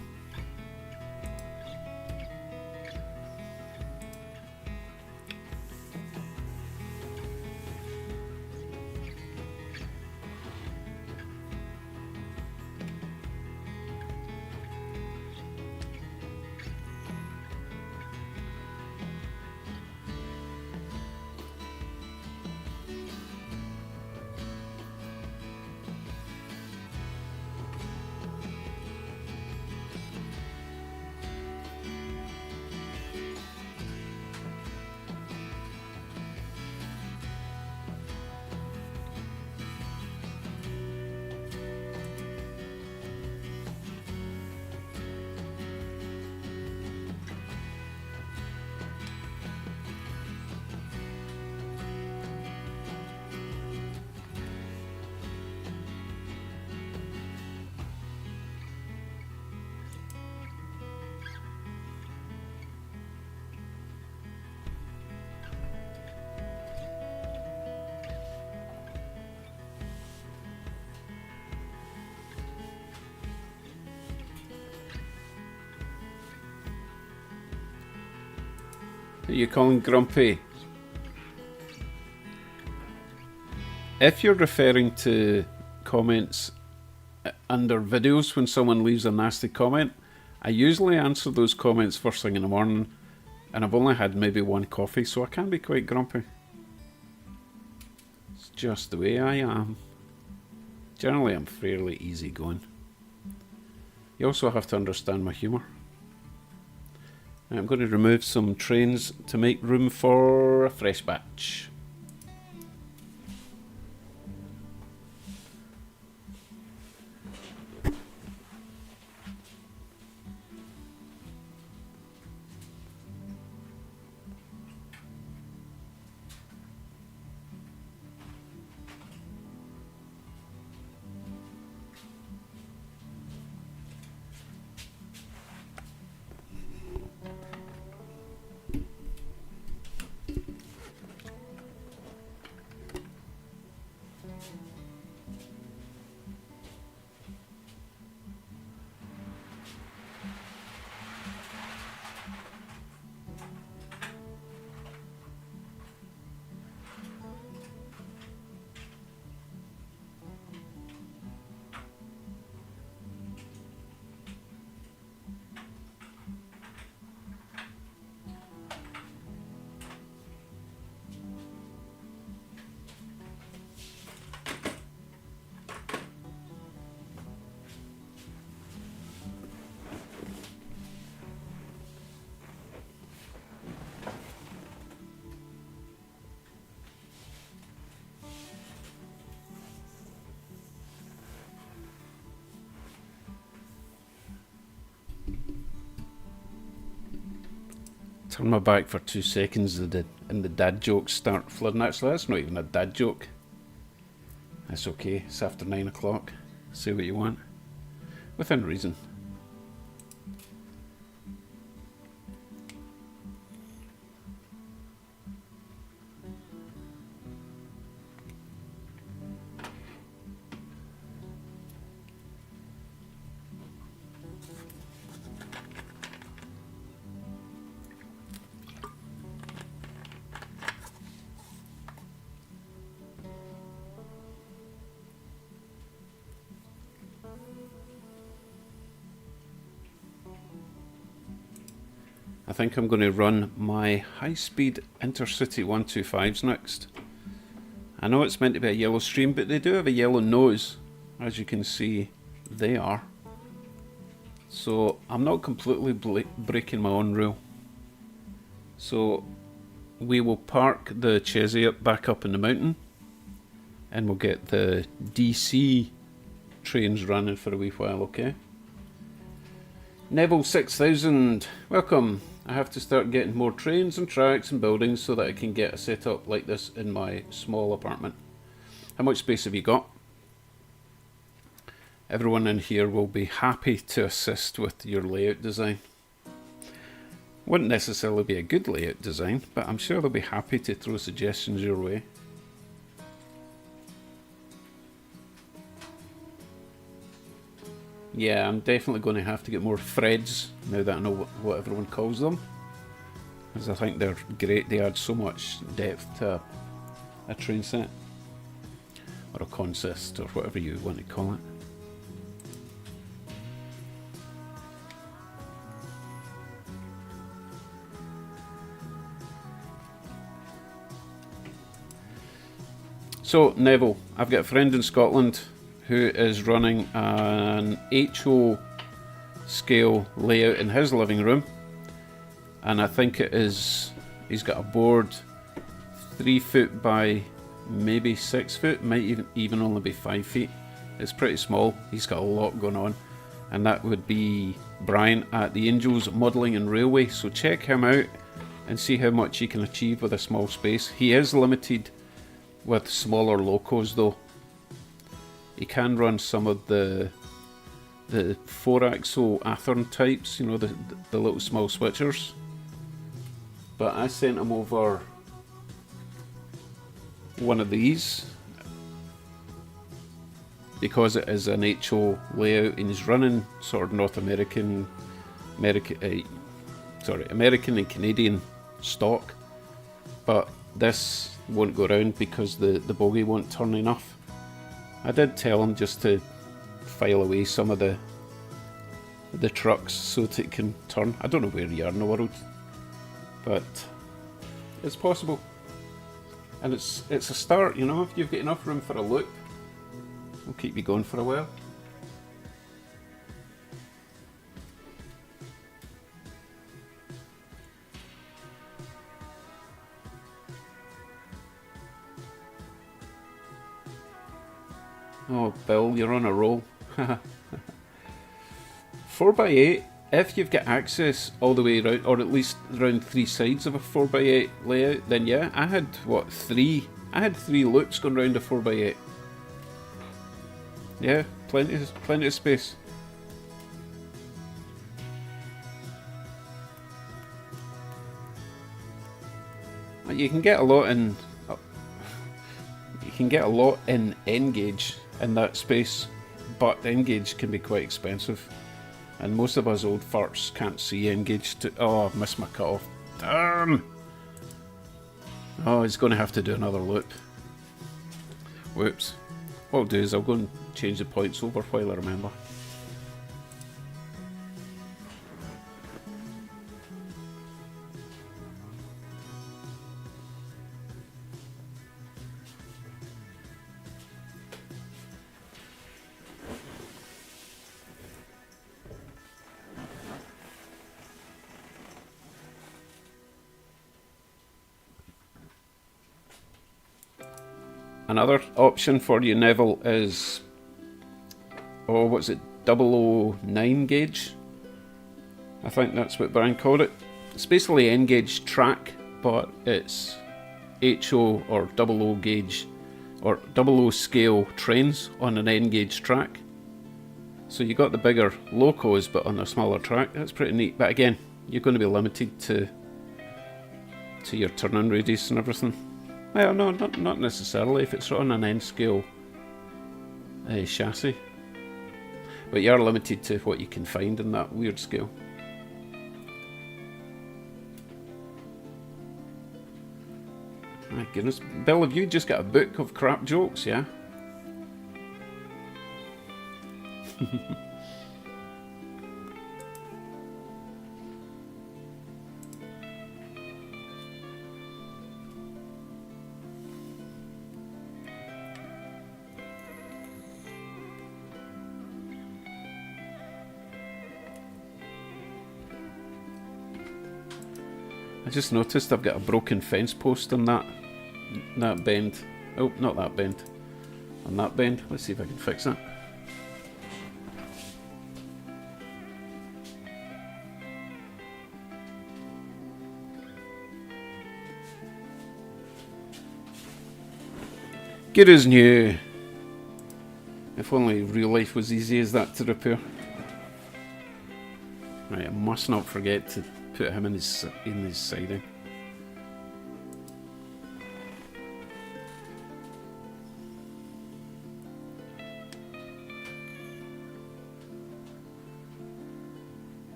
Who you calling grumpy? If you're referring to comments under videos when someone leaves a nasty comment, I usually answer those comments first thing in the morning, and I've only had maybe one coffee, so I can be quite grumpy. It's just the way I am. Generally, I'm fairly easygoing. You also have to understand my humour. I'm going to remove some trains to make room for a fresh batch. Turn my back for 2 seconds and the dad jokes start flooding. Actually, that's not even a dad joke. That's okay, it's after 9 o'clock. Say what you want. Within reason. I think I'm going to run my high-speed intercity 125s next. I know it's meant to be a yellow stream, but they do have a yellow nose, as you can see there. So I'm not completely breaking my own rule. So we will park the Chessie back up in the mountain, and we'll get the DC trains running for a wee while, okay? Neville 6000, welcome. I have to start getting more trains and tracks and buildings so that I can get a setup like this in my small apartment. How much space have you got? Everyone in here will be happy to assist with your layout design. Wouldn't necessarily be a good layout design, but I'm sure they'll be happy to throw suggestions your way. Yeah, I'm definitely going to have to get more threads now that I know what everyone calls them. Because I think they're great, they add so much depth to a train set. Or a consist, or whatever you want to call it. So, Neville, I've got a friend in Scotland who is running an HO scale layout in his living room, and I think it is, he's got a board 3 foot by maybe 6 foot, might even only be 5 feet. It's pretty small. He's got a lot going on, and that would be Brian at the Angels Modelling and Railway. So check him out and see how much he can achieve with a small space. He is limited with smaller locos though. He can run some of the 4-axle Athern types, you know, the little small switchers. But I sent him over one of these because it is an HO layout and he's running sort of North American and Canadian stock. But this won't go round because the bogie won't turn enough. I did tell him just to file away some of the trucks so that it can turn. I don't know where you are in the world, but it's possible. And it's a start, you know, if you've got enough room for a loop, it'll keep you going for a while. Oh, Bill, you're on a roll. 4x8, if you've got access all the way around, or at least around 3 sides of a 4x8 layout, then yeah, I had, what, 3? I had 3 loops going around a 4x8. Yeah, plenty of space. You can get a lot in... You can get a lot in N-gauge in that space, but N-gauge can be quite expensive. And most of us old farts can't see N-gauge to... Oh, I've missed my cut-off. Darn! Oh, he's going to have to do another loop. Whoops. What I'll do is I'll go and change the points over while I remember. Another option for you, Neville, is, oh, what's it, 009 gauge? I think that's what Brian called it. It's basically N gauge track, but it's HO or double O gauge or double O scale trains on an N gauge track. So you got the bigger locos but on a smaller track. That's pretty neat. But again, you're going to be limited to your turn-in radius and everything. Well, no, not necessarily if it's on an N scale chassis. But you are limited to what you can find in that weird scale. My goodness. Bill, have you just got a book of crap jokes, yeah? I just noticed I've got a broken fence post on that bend. Oh, not that bend. On that bend. Let's see if I can fix that. Good as new. If only real life was easy as that to repair. Right, I must not forget to put him in his siding.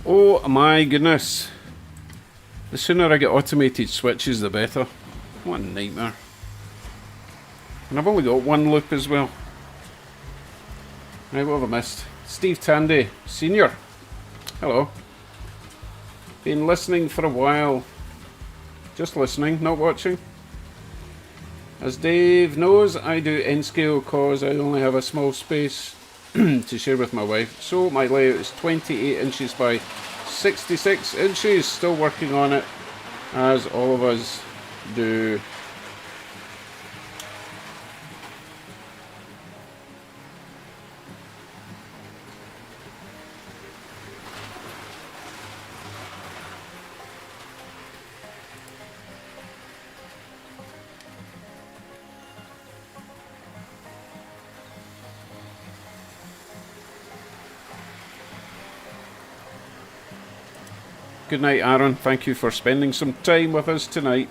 Oh my goodness. The sooner I get automated switches, the better. What a nightmare. And I've only got one loop as well. Right, what have I missed? Steve Tandy, Senior. Hello. Been listening for a while. Just listening, not watching. As Dave knows, I do N-scale cause I only have a small space to share with my wife. So my layout is 28 inches by 66 inches. Still working on it, as all of us do. Good night, Aaron. Thank you for spending some time with us tonight.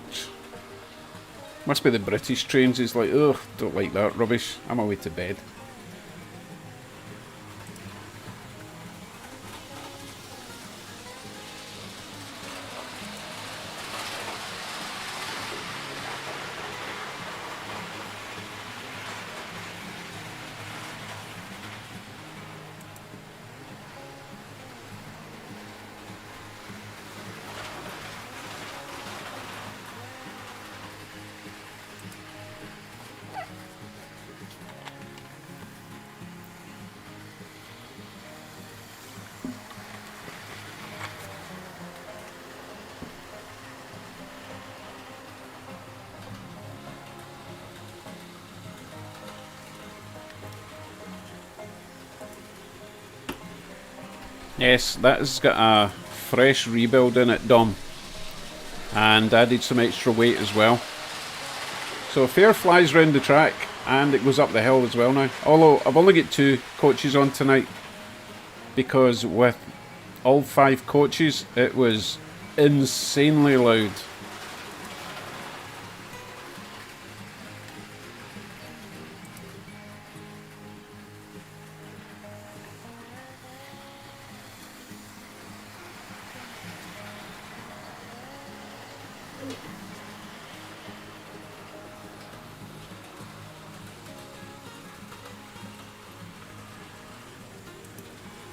Must be the British trains. He's like, ugh, don't like that rubbish. I'm away to bed. Yes, that has got a fresh rebuild in it, Dom. And added some extra weight as well. So fair flies round the track, and it goes up the hill as well now. Although I've only got 2 coaches on tonight, because with all 5 coaches it was insanely loud.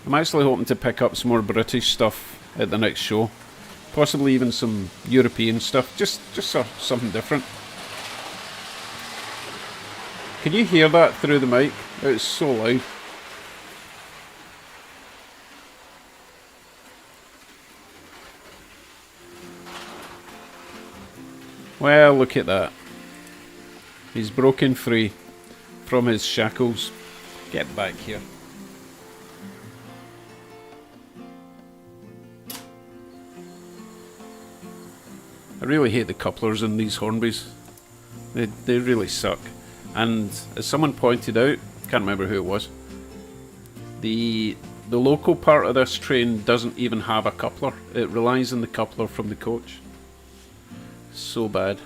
I'm actually hoping to pick up some more British stuff at the next show. Possibly even some European stuff. Just something different. Can you hear that through the mic? It's so loud. Well, look at that. He's broken free from his shackles. Get back here. I really hate the couplers in these Hornbys. They really suck. And as someone pointed out, can't remember who it was, the local part of this train doesn't even have a coupler. It relies on the coupler from the coach. So bad.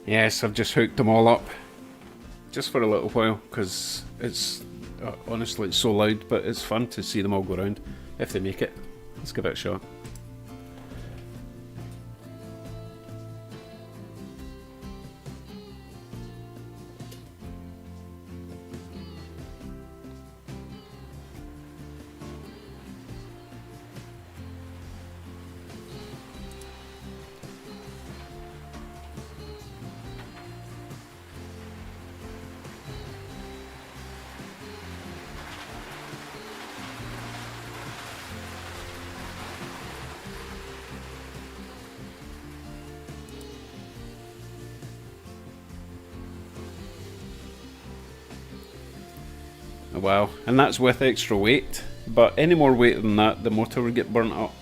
Yes, I've just hooked them all up. Just for a little while, because it's, honestly, it's so loud, but it's fun to see them all go around, if they make it. Let's give it a shot. Wow, and that's with extra weight, but any more weight than that, the motor would get burnt up.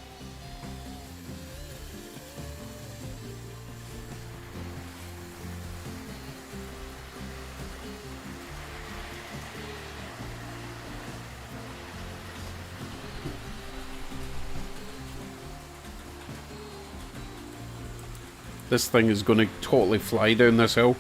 This thing is going to totally fly down this hill.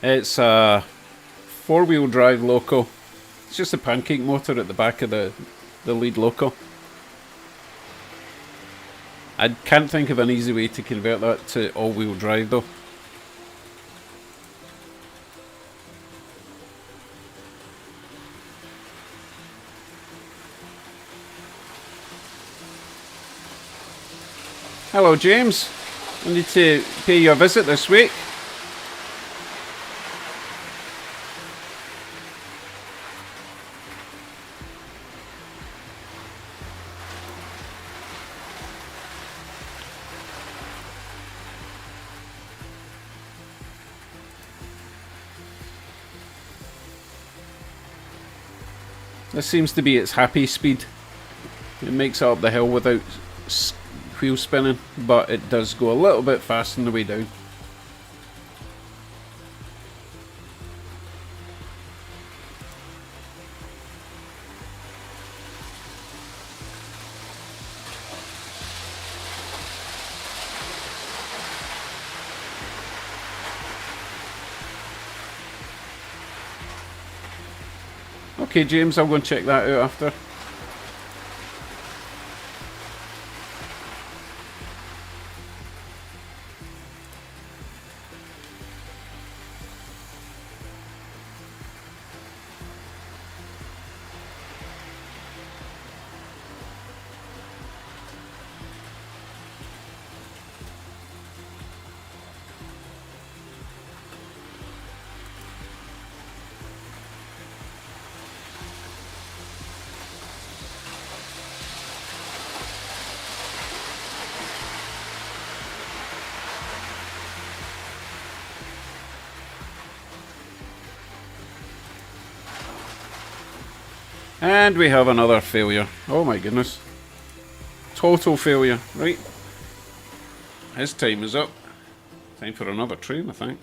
It's a four-wheel drive loco. It's just a pancake motor at the back of the lead loco. I can't think of an easy way to convert that to all-wheel drive though. Hello James, I need to pay you a visit this week. This seems to be its happy speed. It makes it up the hill without wheel spinning, but it does go a little bit fast on the way down. Okay James, I'll go and check that out after. And we have another failure. Oh my goodness. Total failure. Right. His time is up. Time for another train, I think.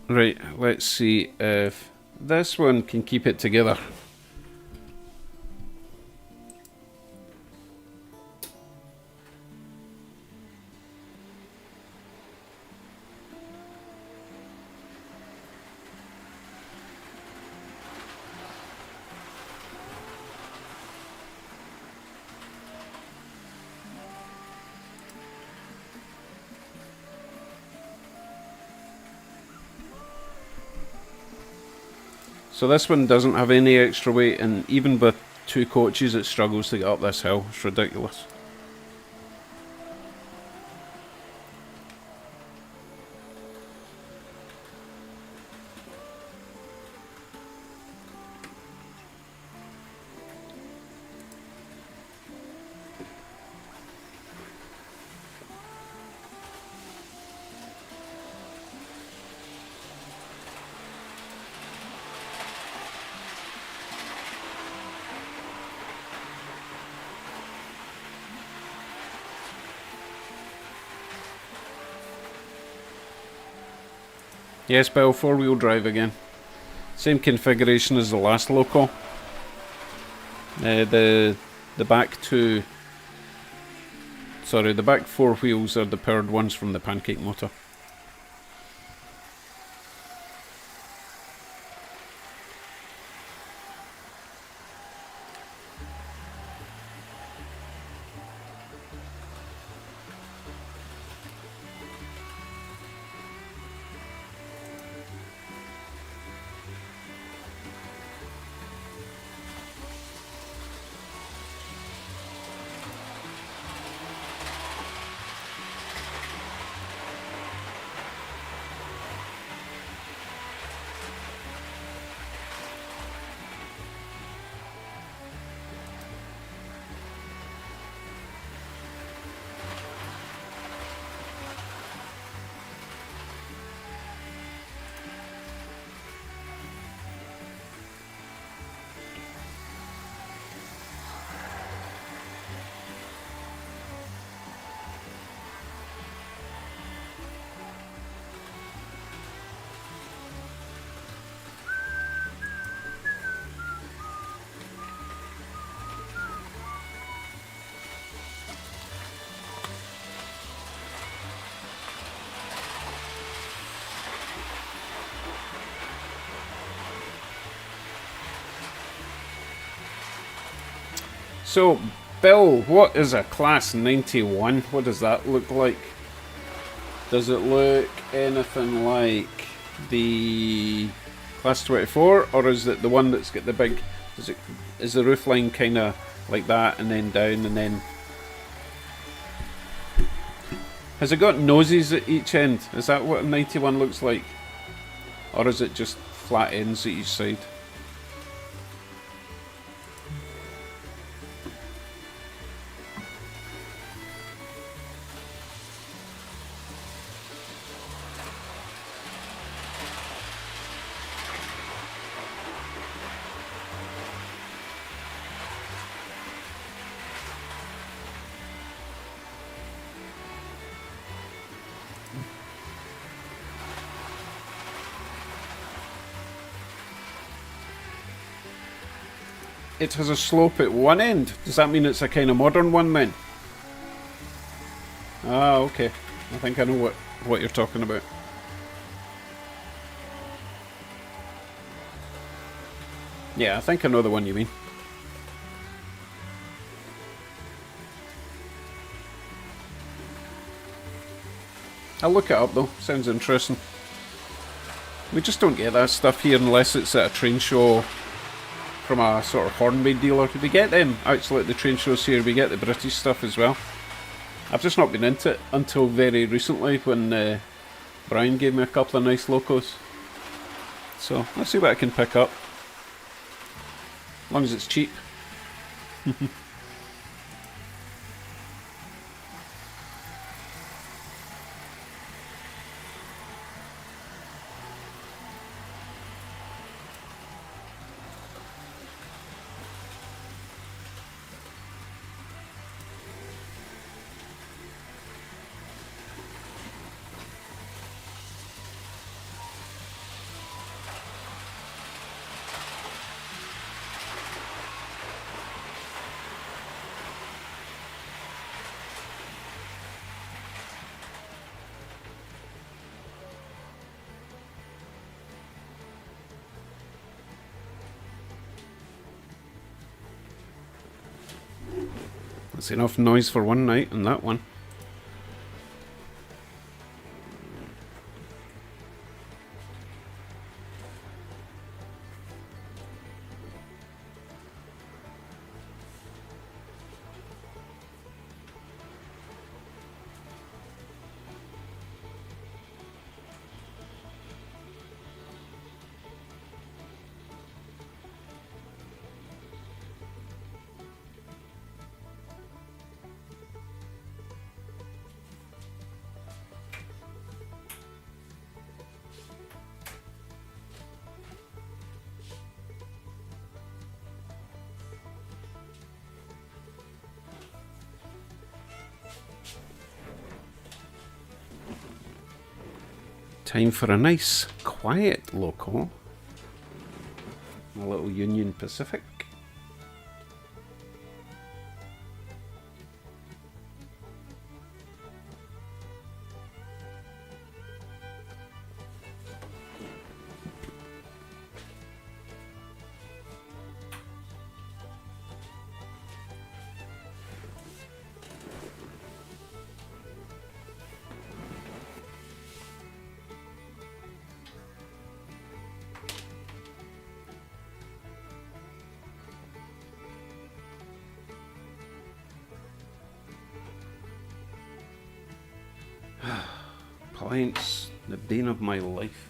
Right, let's see if this one can keep it together. So this one doesn't have any extra weight, and even with 2 coaches it struggles to get up this hill. It's ridiculous. Yes, Bill, 4-wheel drive again. Same configuration as the last loco. The back 4 wheels are the powered ones from the pancake motor. So, Bill, what is a Class 91? What does that look like? Does it look anything like the Class 24, or is it the one that's got the big... Is the roofline kind of like that, and then down, and then... Has it got noses at each end? Is that what a 91 looks like? Or is it just flat ends at each side? It has a slope at one end. Does that mean it's a kind of modern one then? Ah, okay. I think I know what you're talking about. Yeah, I think I know the one you mean. I'll look it up though. Sounds interesting. We just don't get that stuff here unless it's at a train show from a sort of Hornby dealer. We get them actually at the train shows here. We get the British stuff as well. I've just not been into it until very recently when Brian gave me a couple of nice locos. So let's see what I can pick up. As long as it's cheap. That's enough noise for one night on that one. Time for a nice, quiet local. A little Union Pacific. Pints, the bane of my life.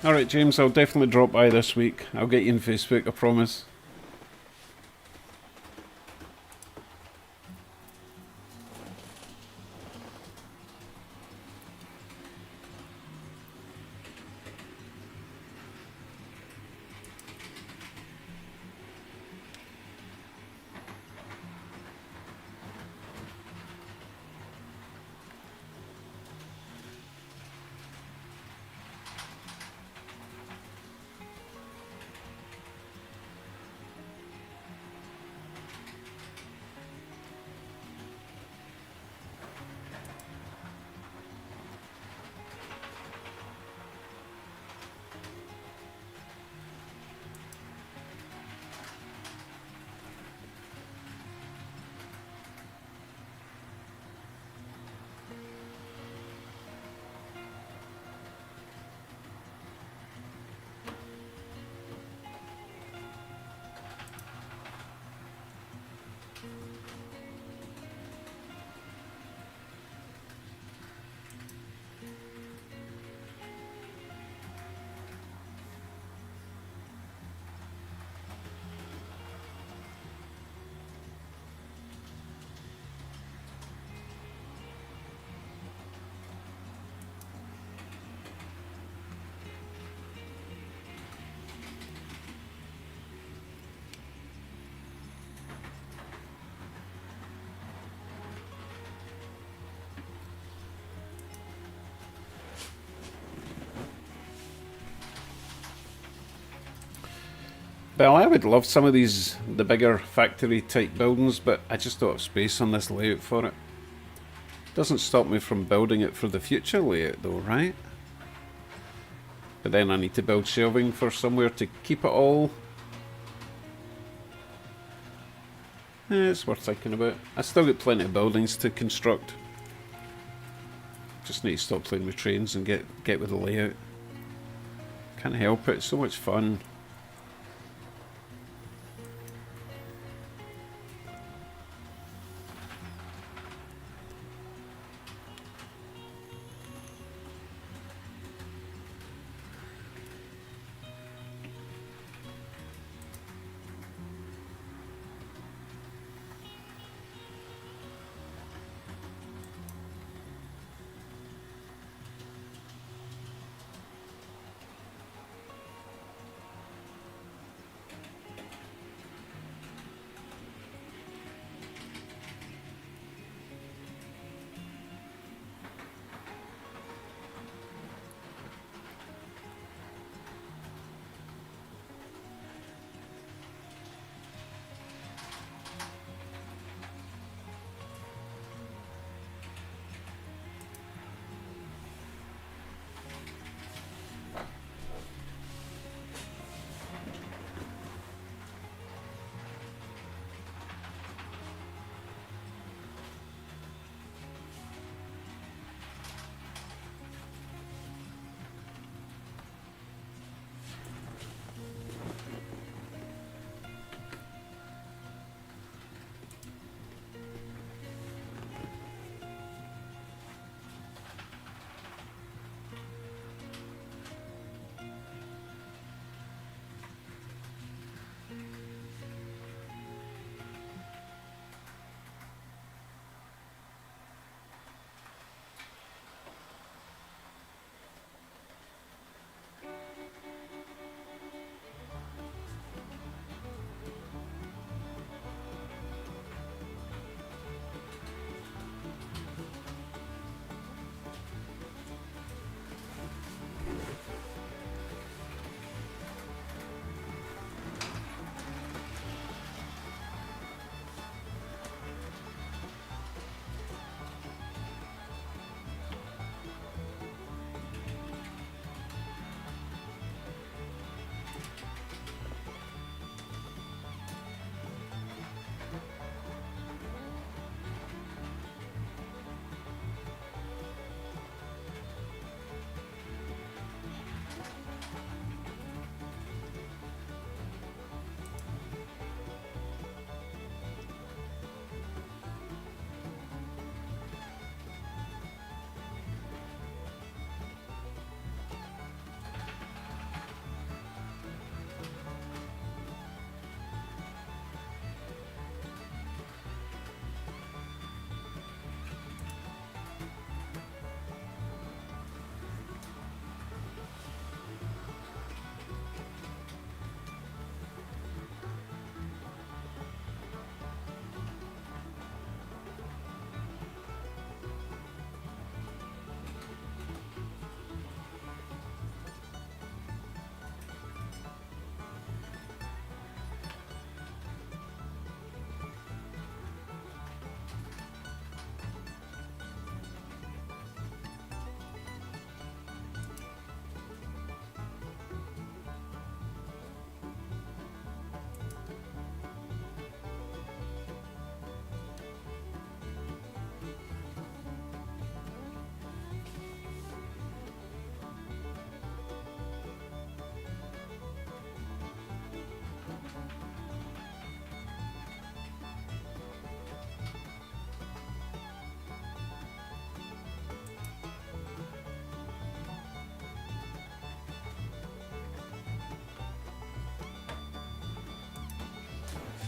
Alright, James, I'll definitely drop by this week. I'll get you on Facebook, I promise. Well, I would love some of these, the bigger factory type buildings, but I just don't have space on this layout for it. Doesn't stop me from building it for the future layout though, right? But then I need to build shelving for somewhere to keep it all. It's worth thinking about. I still got plenty of buildings to construct. Just need to stop playing with trains and get with the layout. Can't help it, it's so much fun.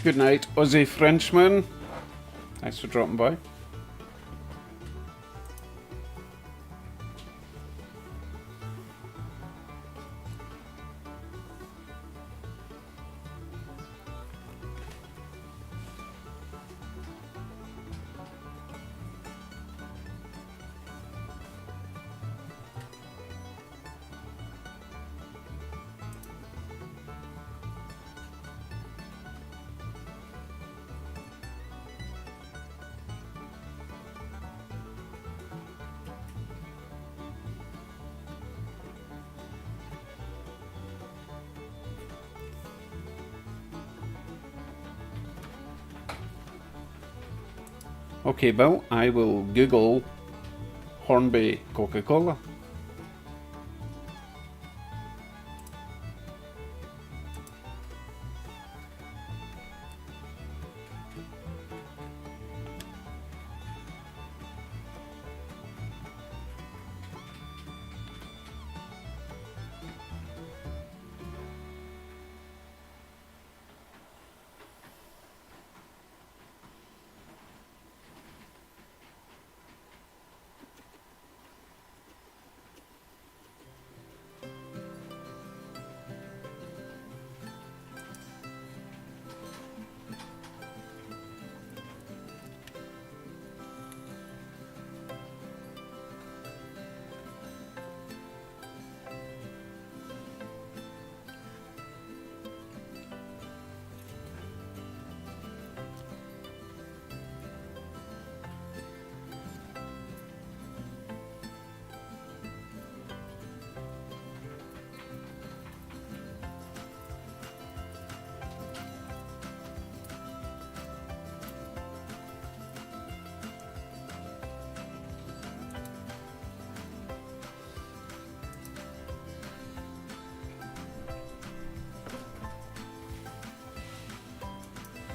Good night, Aussie Frenchman. Thanks for dropping by. Okay, Bill, I will Google Hornby Coca-Cola.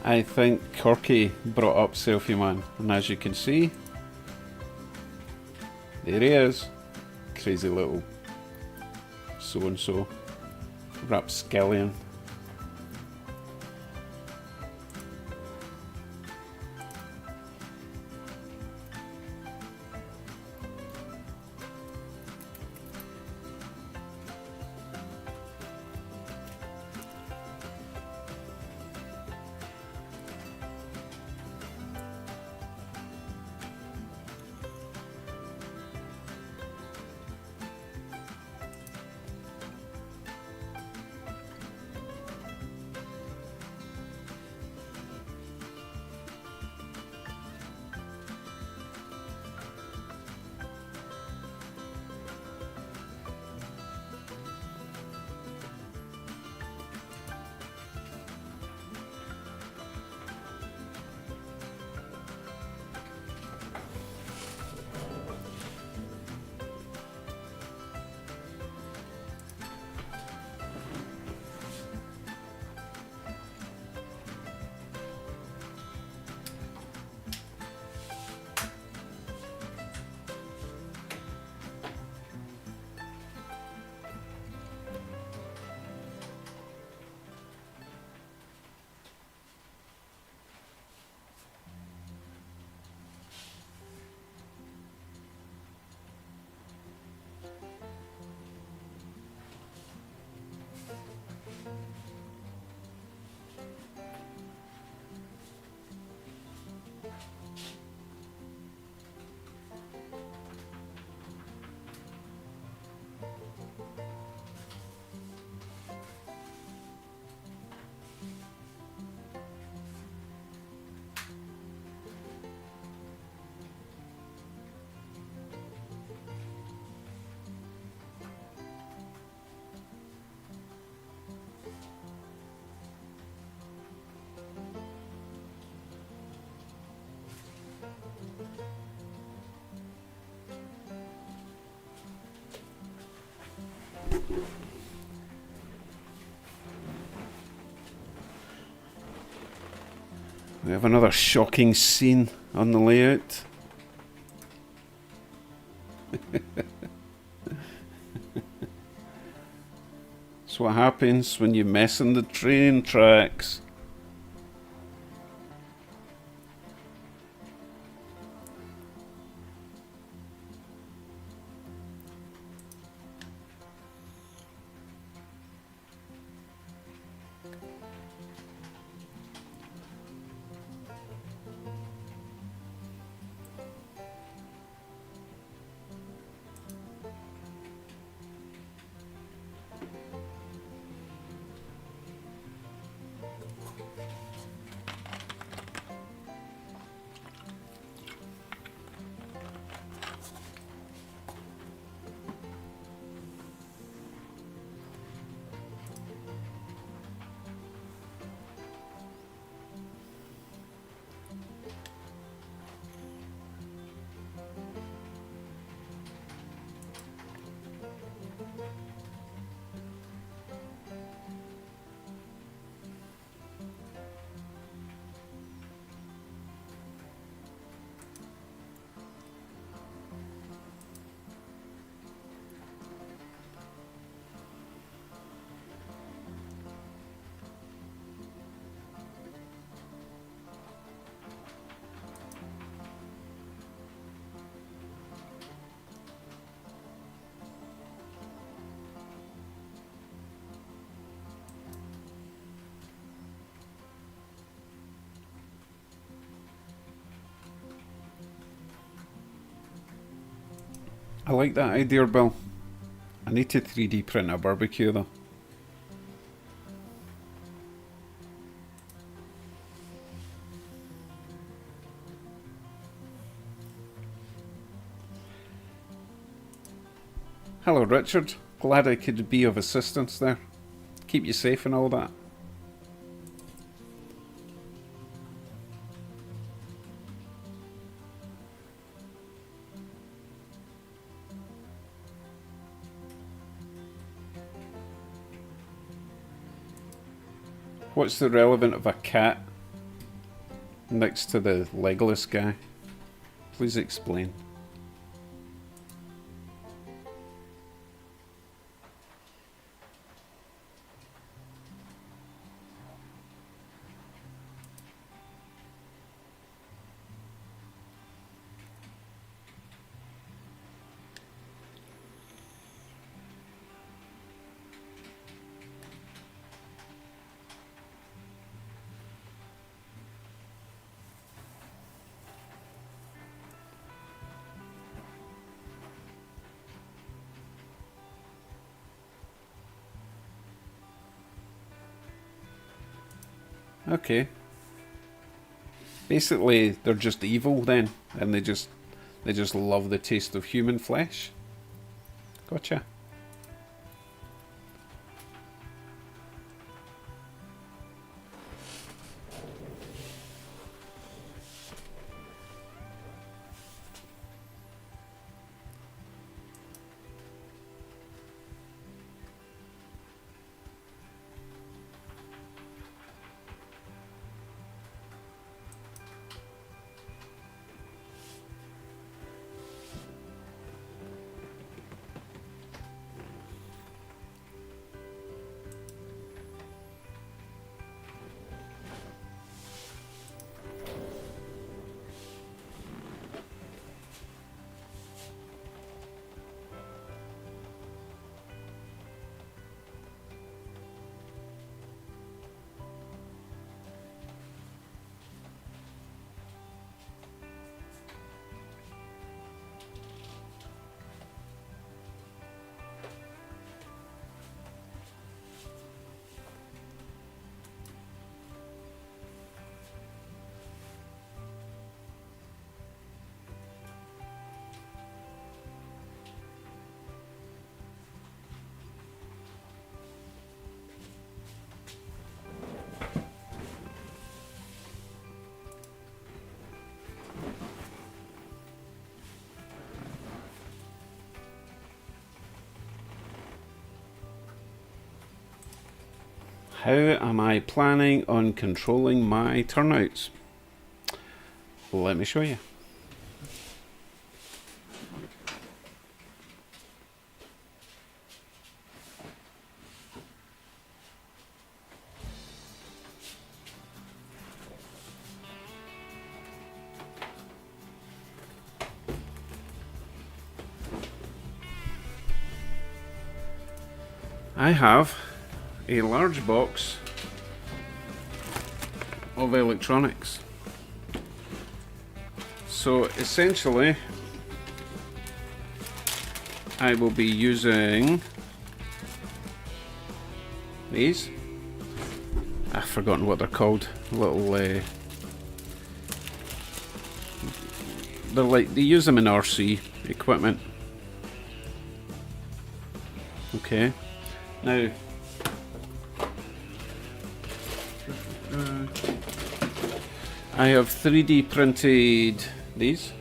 I think Corky brought up Selfie Man, and as you can see, there he is. Crazy little so-and-so rapscallion. We have another shocking scene on the layout. It's what happens when you mess in the train tracks. I like that idea, Bill. I need to 3D print a barbecue though. Hello, Richard. Glad I could be of assistance there. Keep you safe and all that. What's the relevance of a cat next to the legless guy? Please explain. Okay. Basically, they're just evil then, and they just love the taste of human flesh. Gotcha. How am I planning on controlling my turnouts? Let me show you. I have a large box of electronics. So essentially, I will be using these. I've forgotten what they're called. Little, they're like, they use them in RC equipment. Okay. Now, I have 3D printed these,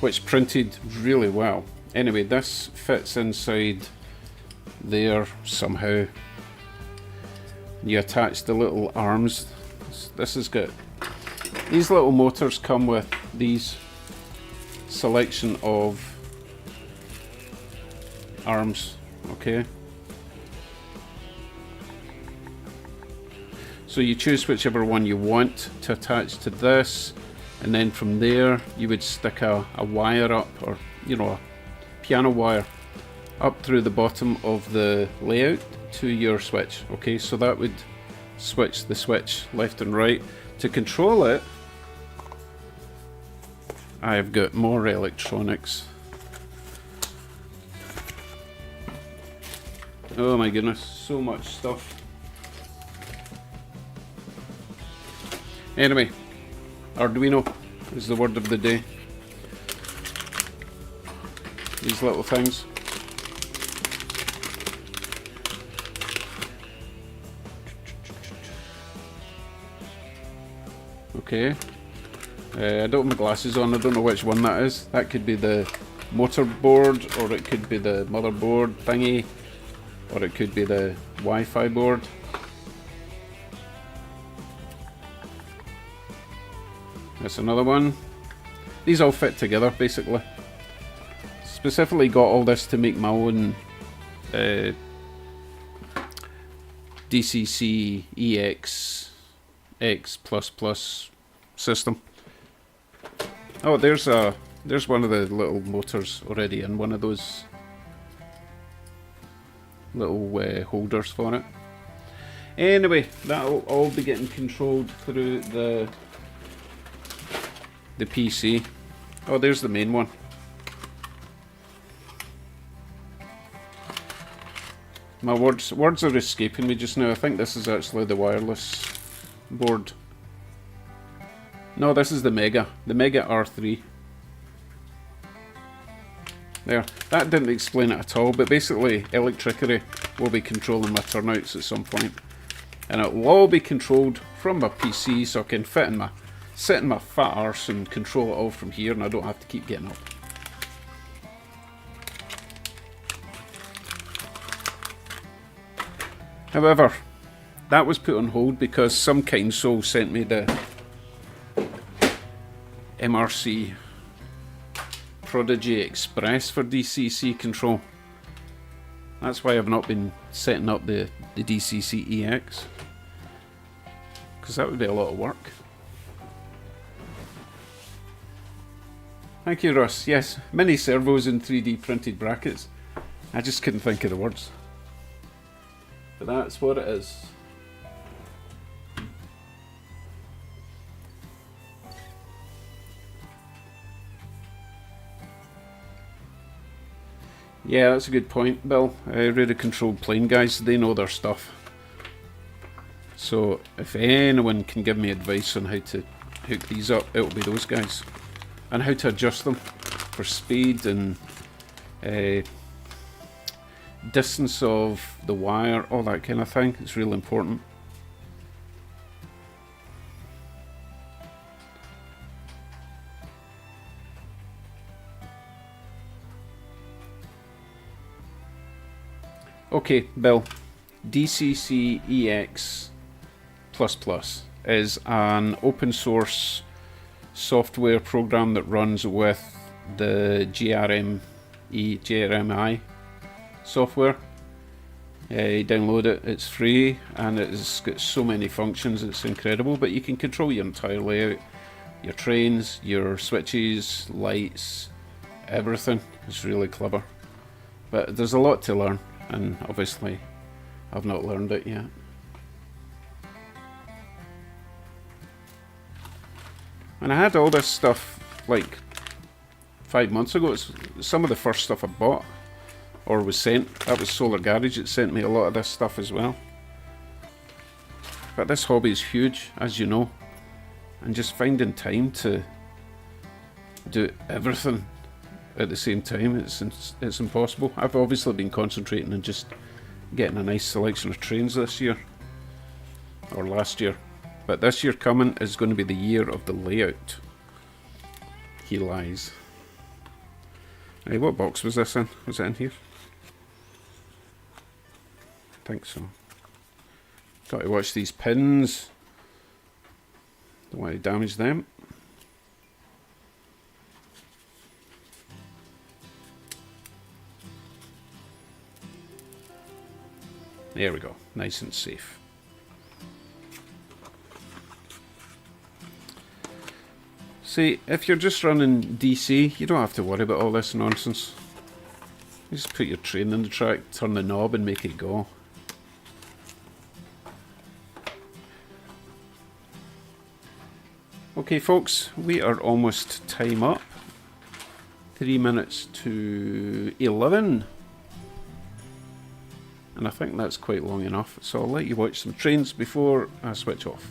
which printed really well. Anyway, this fits inside there somehow. You attach the little arms. This has got, these little motors come with these selection of arms, okay? So you choose whichever one you want to attach to this, and then from there you would stick a wire up, or a piano wire up through the bottom of the layout to your switch. Okay, so that would switch the switch left and right. To control it, I've got more electronics. Oh my goodness, so much stuff. Anyway, Arduino is the word of the day. These little things. Okay. I don't have my glasses on, I don't know which one that is. That could be the motor board, or it could be the motherboard thingy, or it could be the Wi-Fi board. That's another one. These all fit together, basically. Specifically got all this to make my own DCC EX X++ system. Oh, there's one of the little motors already in one of those little holders for it. Anyway, that'll all be getting controlled through the PC. Oh, there's the main one. My words are escaping me just now. I think this is actually the wireless board. No, this is the Mega R3. There. That didn't explain it at all, but basically Electricity will be controlling my turnouts at some point. And it will all be controlled from my PC, so I can sit in my fat arse and control it all from here, and I don't have to keep getting up. However, that was put on hold because some kind soul sent me the MRC Prodigy Express for DCC control. That's why I've not been setting up the DCC EX, because that would be a lot of work. Thank you, Ross. Yes, mini servos in 3D printed brackets. I just couldn't think of the words. But that's what it is. Yeah, that's a good point, Bill. Radio controlled plane guys, they know their stuff. So if anyone can give me advice on how to hook these up, it'll be those guys. And how to adjust them for speed and distance of the wire, all that kind of thing. It's real important. Okay, Bill. DCC EX++ is an open source software program that runs with the GRMI software. You download it, it's free, and it's got so many functions, it's incredible. But you can control your entire layout, your trains, your switches, lights, everything. It's really clever. But there's a lot to learn, and obviously I've not learned it yet. And I had all this stuff like 5 months ago. It's some of the first stuff I bought or was sent. That was Solar Garage. It sent me a lot of this stuff as well. But this hobby is huge, as you know, and just finding time to do everything at the same time, it's impossible. I've obviously been concentrating on just getting a nice selection of trains this year, or last year. But this year coming is going to be the year of the layout. He lies. Hey, what box was this in? Was it in here? I think so. Got to watch these pins. Don't want to damage them. There we go. Nice and safe. See, if you're just running DC, you don't have to worry about all this nonsense. You just put your train in the track, turn the knob and make it go. Okay, folks, we are almost time up. 3 minutes to 11. And I think that's quite long enough, so I'll let you watch some trains before I switch off.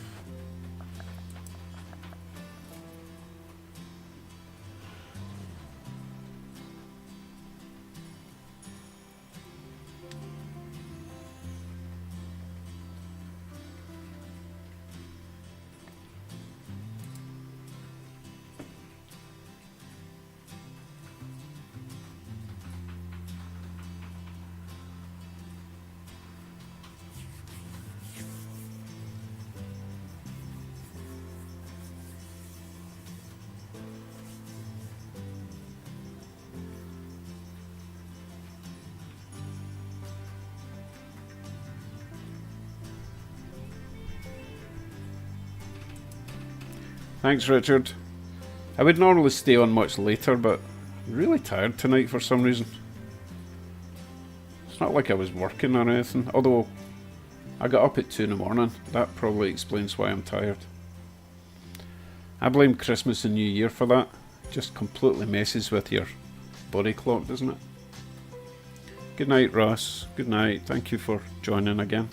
Thanks, Richard. I would normally stay on much later, but I'm really tired tonight for some reason. It's not like I was working or anything, although I got up at 2 in the morning. That probably explains why I'm tired. I blame Christmas and New Year for that. It just completely messes with your body clock, doesn't it? Good night, Ross. Good night. Thank you for joining again.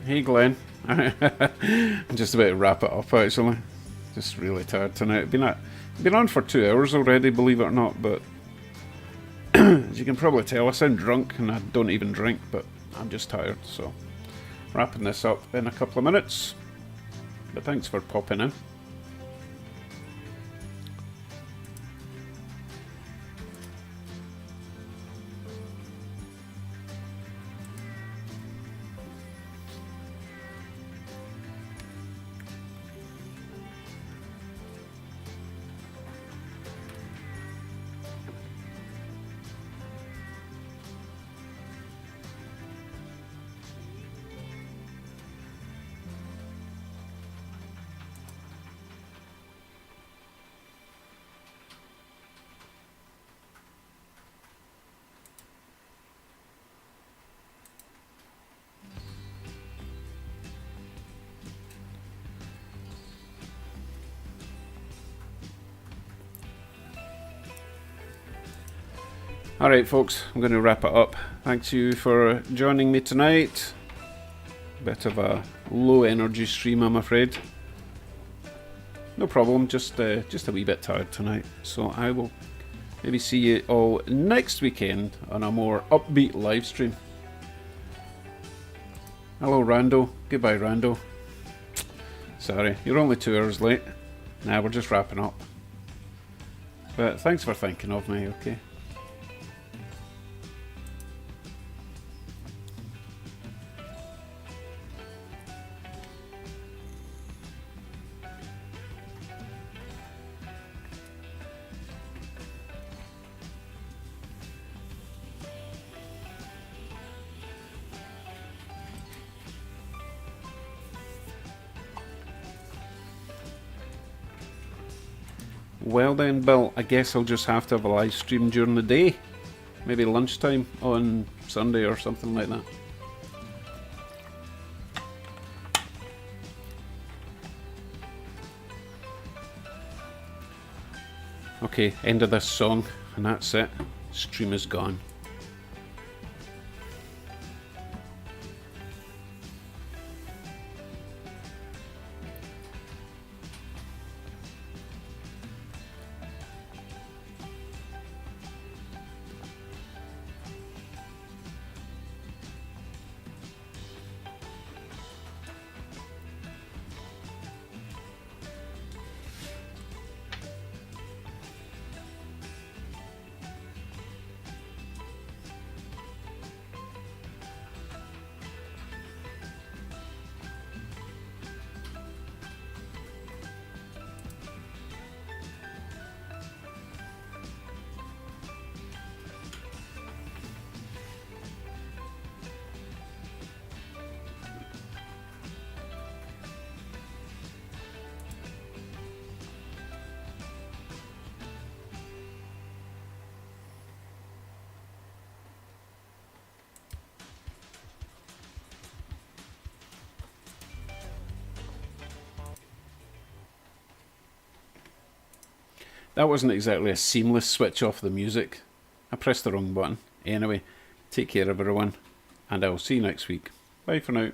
Hey Glenn, I'm just about to wrap it up actually. Just really tired tonight. Been on for 2 hours already, believe it or not, but as you can probably tell, I sound drunk and I don't even drink, but I'm just tired, so wrapping this up in a couple of minutes. But thanks for popping in. Alright folks, I'm going to wrap it up. Thanks you for joining me tonight. Bit of a low energy stream, I'm afraid. No problem, just a wee bit tired tonight. So I will maybe see you all next weekend on a more upbeat live stream. Hello Rando, goodbye Rando. Sorry, you're only 2 hours late. Nah, we're just wrapping up. But thanks for thinking of me, okay? Well then, Bill, I guess I'll just have to have a live stream during the day. Maybe lunchtime on Sunday or something like that. Okay, end of this song, and that's it. Stream is gone. That wasn't exactly a seamless switch off the music. I pressed the wrong button. Anyway, take care everyone, and I'll see you next week. Bye for now.